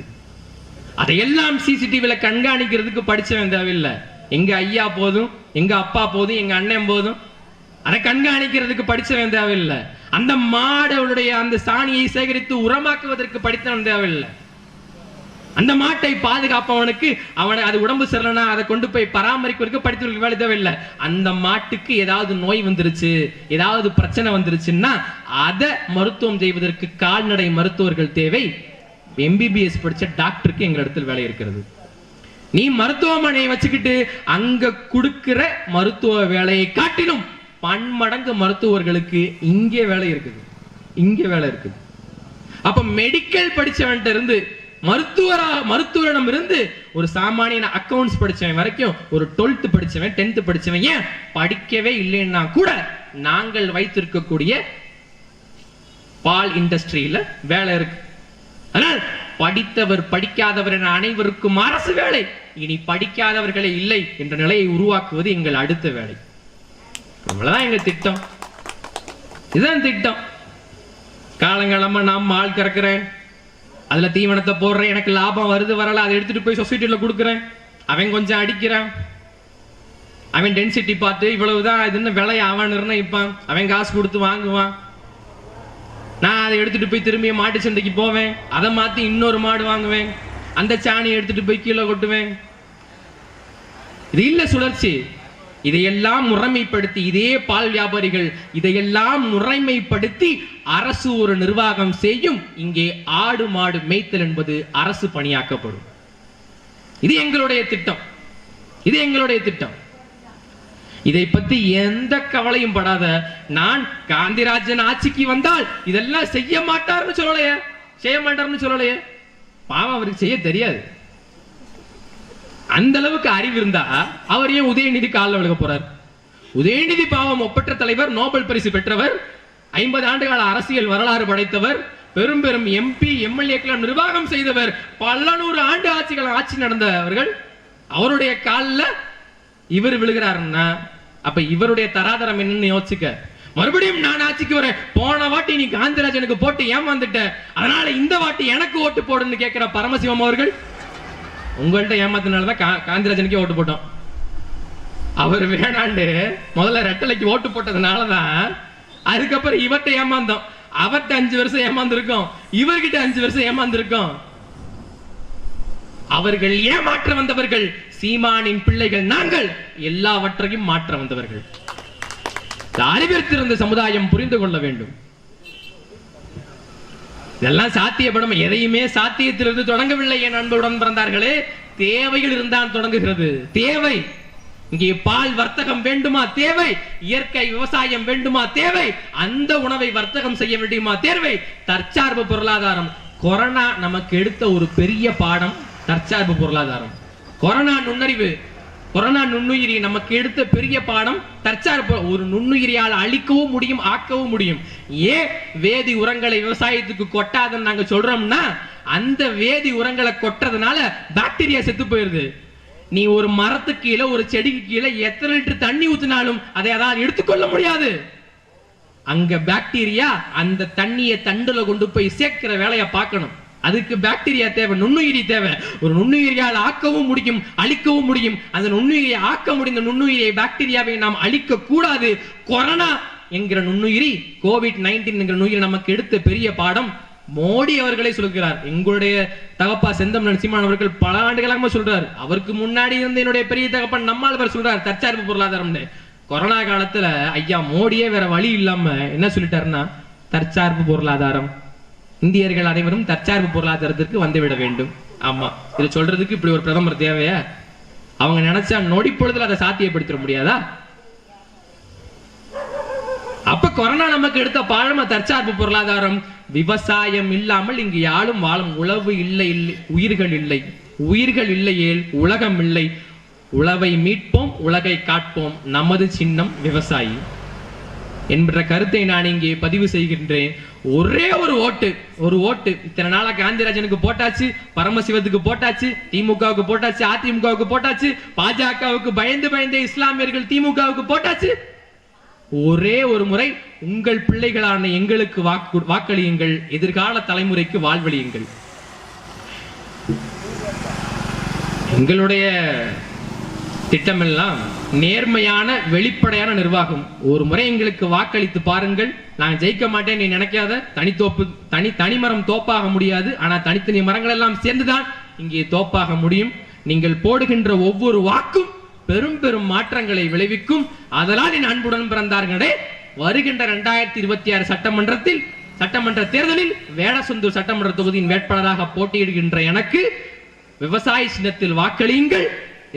அதையெல்லாம் சிசிடிவில கண்காணிக்கிறதுக்கு படிச்சவன் தேவையில்லை. எங்க ஐயா போதும், எங்க அப்பா போதும், எங்க அண்ணன் போதும். அதை கண்காணிக்கிறதுக்கு படிச்சவன் தேவையில்லை. அந்த மாடுடைய அந்த சாணியை சேகரித்து உரமாக்குவதற்கு படித்தவன் தேவையில்லை. அந்த மாட்டை பாதுகாப்பவனுக்கு அவனை அது உடம்பு சரியில்லைனா அதை கொண்டு போய் பராமரிக்கிறதுக்கு படித்தவர்களுக்கு வேலை தேவையில்லை. அந்த மாட்டுக்கு ஏதாவது நோய் வந்துருச்சு, ஏதாவது பிரச்சனை வந்துருச்சுன்னா அதை மருத்துவம் செய்வதற்கு கால்நடை மருத்துவர்கள் தேவை. எம்பிபிஎஸ் படிச்ச டாக்டருக்கு எங்க இடத்துல வேலை இருக்கிறது. நீ மருத்துவமனையை வச்சுக்கிட்டு அங்க கொடுக்கிற மருத்துவ வேலையை காட்டிலும் பன்மடங்கு மருத்துவர்களுக்கு இங்கே வேலை இருக்குது, இங்கே வேலை இருக்குது. அப்ப மெடிக்கல் படிச்சவன் இருந்து மருத்துவரிடம் இருந்து ஒரு சாமானிய அக்கவுண்ட்ஸ் படிச்சவன் வரைக்கும், ஒரு 12th படிச்சவன் 10th படிச்சவன் ஏன் படிக்கவே இல்லைன்னா கூட நாங்கள் வைத்திருக்கக்கூடிய பால் இண்டஸ்ட்ரியில வேலை இருக்கு. ஆனால் படித்தவர் படிக்காதவர் என அனைவருக்கும் அரசு வேலை. இனி படிக்காதவர்களே இல்லை என்ற நிலையை உருவாக்குவது எங்கள் அடுத்த வேலை. இவ்வளவுதான் எங்க திட்டம். இதுதான் திட்டம். காலங்காலமா நாம் ஆள் கறக்குறேன், அதுல தீவனத்தை போடுறேன், எனக்கு லாபம் வருது வரல, அதை எடுத்துட்டு போய் சொசைட்டில கொடுக்குறேன். அவன் கொஞ்சம் அடிக்கிறான், அவன் டென்சிட்டி பார்த்து இவ்வளவுதான் இதுன்னு விலையை அவன் நிர்ணயிப்பான், அவன் காசு கொடுத்து வாங்குவான். நான் அதை எடுத்துட்டு போய் திரும்பி மாட்டு சந்தைக்கு போவேன், அதை மாத்தி இன்னொரு மாடு வாங்குவேன், அந்த சாணியை எடுத்துட்டு போய் கீழே கொட்டுவேன். இது இல்ல சுழற்சி. இதையெல்லாம் முறைமைப்படுத்தி, இதே பால் வியாபாரிகள் இதையெல்லாம் முறைமைப்படுத்தி அரசு ஒரு நிர்வாகம் செய்யும். இங்கே ஆடு மாடு மேய்த்தல் என்பது அரசு பணியாக்கப்படும். இது எங்களுடைய திட்டம், இது எங்களுடைய திட்டம். இதை பத்தி எந்த கவலையும் படாத. நான் காந்திராஜன் ஆட்சிக்கு வந்தால் இதெல்லாம் செய்ய மாட்டார்னு சொல்லலையே, செய்ய மாட்டார்னு சொல்லலையே. பாவம், அவருக்கு செய்ய தெரியாது. அந்த அளவுக்கு அறிவு இருந்தா அவர் ஏன் உதயநிதி காலில் விழுக போறார்? உதயநிதி பாவம் ஒப்பற்ற தலைவர், நோபல் பரிசு பெற்றவர், 50 ஆண்டுகால அரசியல் வரலாறு படைத்தவர், பெரும் பெரும் எம்பி எம்எல்ஏக்களை நிர்வாகம் செய்தவர், பல 100 ஆண்டு ஆட்சி நடந்தவர்கள். அவருடைய காலில் இவர் விழுகிறாருன்னா அப்ப இவருடைய தராதரம் என்னன்னு யோசிச்சுக்க. மறுபடியும் நான் ஆட்சிக்கு வரேன், போன வாட்டி நீ காந்திராஜனுக்கு போட்டு ஏமாந்துட்ட, அதனால இந்த வாட்டி எனக்கு ஓட்டு போடுன்னு கேட்கிற பரமசிவம் அவர்கள், உங்கள்கிட்ட ஏமாத்தினாலதான் காந்திராஜனுக்கே ஓட்டு போட்டோம். அவர் வேணாண்டு முதல்ல ரெட்டலைக்கு ஓட்டு போட்டதுனாலதான் அதுக்கப்புறம் இவர்கிட்ட ஏமாந்தோம். அவர்கிட்ட 5 வருஷம் ஏமாந்துருக்கோம், இவர்கிட்ட 5 வருஷம் ஏமாந்துருக்கோம். அவர்கள் ஏமாற்ற வந்தவர்கள், சீமானின் பிள்ளைகள் நாங்கள் எல்லாவற்றையும் மாற்ற வந்தவர்கள். அறிவித்திருந்த சமுதாயம் புரிந்து கொள்ள வேண்டும். இதெல்லாம் சாத்தியப்படும். எதையுமே சாத்தியத்திலிருந்து தொடங்கவில்லை என் அன்புடன் பிறந்தார்களே. தேவைகள் இருந்தால் தொடங்குகிறது. தேவை. இங்கே பால் வர்த்தகம் வேண்டுமா? தேவை. இயற்கை விவசாயம் வேண்டுமா? தேவை. அந்த உணவை வர்த்தகம் செய்ய வேண்டுமா? தேவை. தற்சார்பு பொருளாதாரம். கொரோனா நமக்கு எடுத்த ஒரு பெரிய பாடம் தற்சார்பு பொருளாதாரம். கொரோனா நுண்ணறிவு, கொரோனா நுண்ணுயிரி நமக்கு எடுத்த பெரிய பாடம் தற்சார்பு. ஒரு நுண்ணுயிரியால் அழிக்கவும் முடியும், ஆக்கவும் முடியும். ஏன் வேதி உரங்களை விவசாயத்துக்கு கொட்டாதுன்னு நாங்க சொல்றோம்னா, அந்த வேதி உரங்களை கொட்டறதுனால பாக்டீரியா செத்து போயிருது. நீ ஒரு மரத்துக்கு கீழே, ஒரு செடிக்கு கீழே எத்தனை லிட்டர் தண்ணி ஊத்தினாலும் அதை அதான் எடுத்துக்கொள்ள முடியாது. அங்க பாக்டீரியா அந்த தண்ணியை தண்டுல கொண்டு போய் சேர்க்கிற வேலையை பார்க்கணும். அதுக்கு பாக்டீரியா தேவை, நுண்ணுயிரி தேவை. ஒரு நுண்ணுயிரியால் ஆக்கவும் முடியும், அழிக்கவும் முடியும். அந்த நுண்ணுயிரியை ஆக்க முடிந்த நுண்ணுயிரியை, பாக்டீரியாவை நாம் அழிக்க கூடாது. கொரோனா என்கிற நுண்ணுயிரி, கோவிட்-19 என்கிற நுண்ணுயிரி நமக்கு எடுத்த பெரிய பாடம் மோடி அவர்களே சொல்கிறார். எங்களுடைய தகப்பா செந்தமிழன் சீமான் அவர்கள் பல ஆண்டுகளாக சொல்றார். அவருக்கு முன்னாடி இருந்த என்னுடைய பெரிய தகப்பன் நம்மாழ்வார் சொல்றார் தற்சார்பு பொருளாதாரம்னு. கொரோனா காலத்துல ஐயா மோடியே வேற வழி இல்லாம என்ன சொல்லிட்டாருன்னா, தற்சார்பு பொருளாதாரம், இந்தியர்கள் அனைவரும் தற்சார்பு பொருளாதாரத்திற்கு வந்துவிட வேண்டும். ஆமா, இதை சொல்றதுக்கு இப்படி ஒரு பிரதமர் தேவையா? அவங்க நினைச்சா நொடி பொழுதுல அதை சாத்தியப்படுத்த முடியாதா? அப்ப கொரோனா நமக்கு எடுத்த பாழம தற்சார்பு பொருளாதாரம். விவசாயம் இல்லாமல் இங்கு யாரும் வாழும். உழவு இல்லை, உயிர்கள் இல்லை. உயிர்கள் இல்லையேல் உலகம் இல்லை. உழவை மீட்போம், உலகை காட்போம். நமது சின்னம் விவசாயி. என்ற கருத்தை நான் இங்கே பதிவு செய்கின்றேன். ஒரே ஒரு ஓட்டு இத்தனை நாளா காந்திராஜனுக்கு போட்டாச்சு, பரமசிவத்துக்கு போட்டாச்சு, திமுகவுக்கு போட்டாச்சு, அதிமுகவுக்கு போட்டாச்சு, பாஜகவுக்கு பயந்து இஸ்லாமியர்கள் திமுகவுக்கு போட்டாச்சு. ஒரே ஒரு முறை உங்கள் பிள்ளைகளான எங்களுக்கு வாக்களியுங்கள், எதிர்கால தலைமுறைக்கு வாழ்வழியுங்கள். எங்களுடைய திட்டமெல்லாம் நேர்மையான வெளிப்படையான நிர்வாகம். ஒரு முறை எங்களுக்கு வாக்களித்து பாருங்கள். நான் ஜெயிக்க மாட்டேன் நீ நினைக்காத. தனிமரம் தோப்பாக முடியாது, ஆனா தனித்தனி மரங்கள் எல்லாம் சேர்ந்துதான் இங்கே தோப்பாக முடியும். நீங்கள் போடுகின்ற ஒவ்வொரு வாக்கும் பெரும் மாற்றங்களை விளைவிக்கும். அதனால் என் அன்புடன் பிறந்தார்களே, வருகின்ற 2026 சட்டமன்ற தேர்தலில் வேடசந்தூர் சட்டமன்ற தொகுதியின் வேட்பாளராக போட்டியிடுகின்ற எனக்கு விவசாய சின்னத்தில் வாக்களியுங்கள்,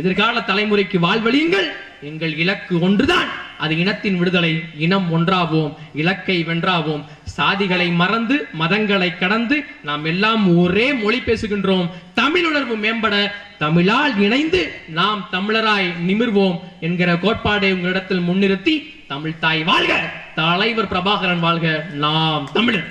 எதிர்கால தலைமுறைக்கு வாழ்வழியுங்கள். எங்கள் இலக்கு ஒன்றுதான், அது இனத்தின் விடுதலை. இனம் ஒன்றாவோம், இலக்கை வென்றாவோம். சாதிகளை மறந்து மதங்களை கடந்து நாம் எல்லாம் ஒரே மொழி பேசுகின்றோம். தமிழ் உணர்வு மேம்பட தமிழால் இணைந்து நாம் தமிழராய் நிமிர்வோம் என்கிற கோட்பாடை உங்களிடத்தில் முன்னிறுத்தி, தமிழ் தாய் வாழ்க, தலைவர் பிரபாகரன் வாழ்க, நாம் தமிழர்.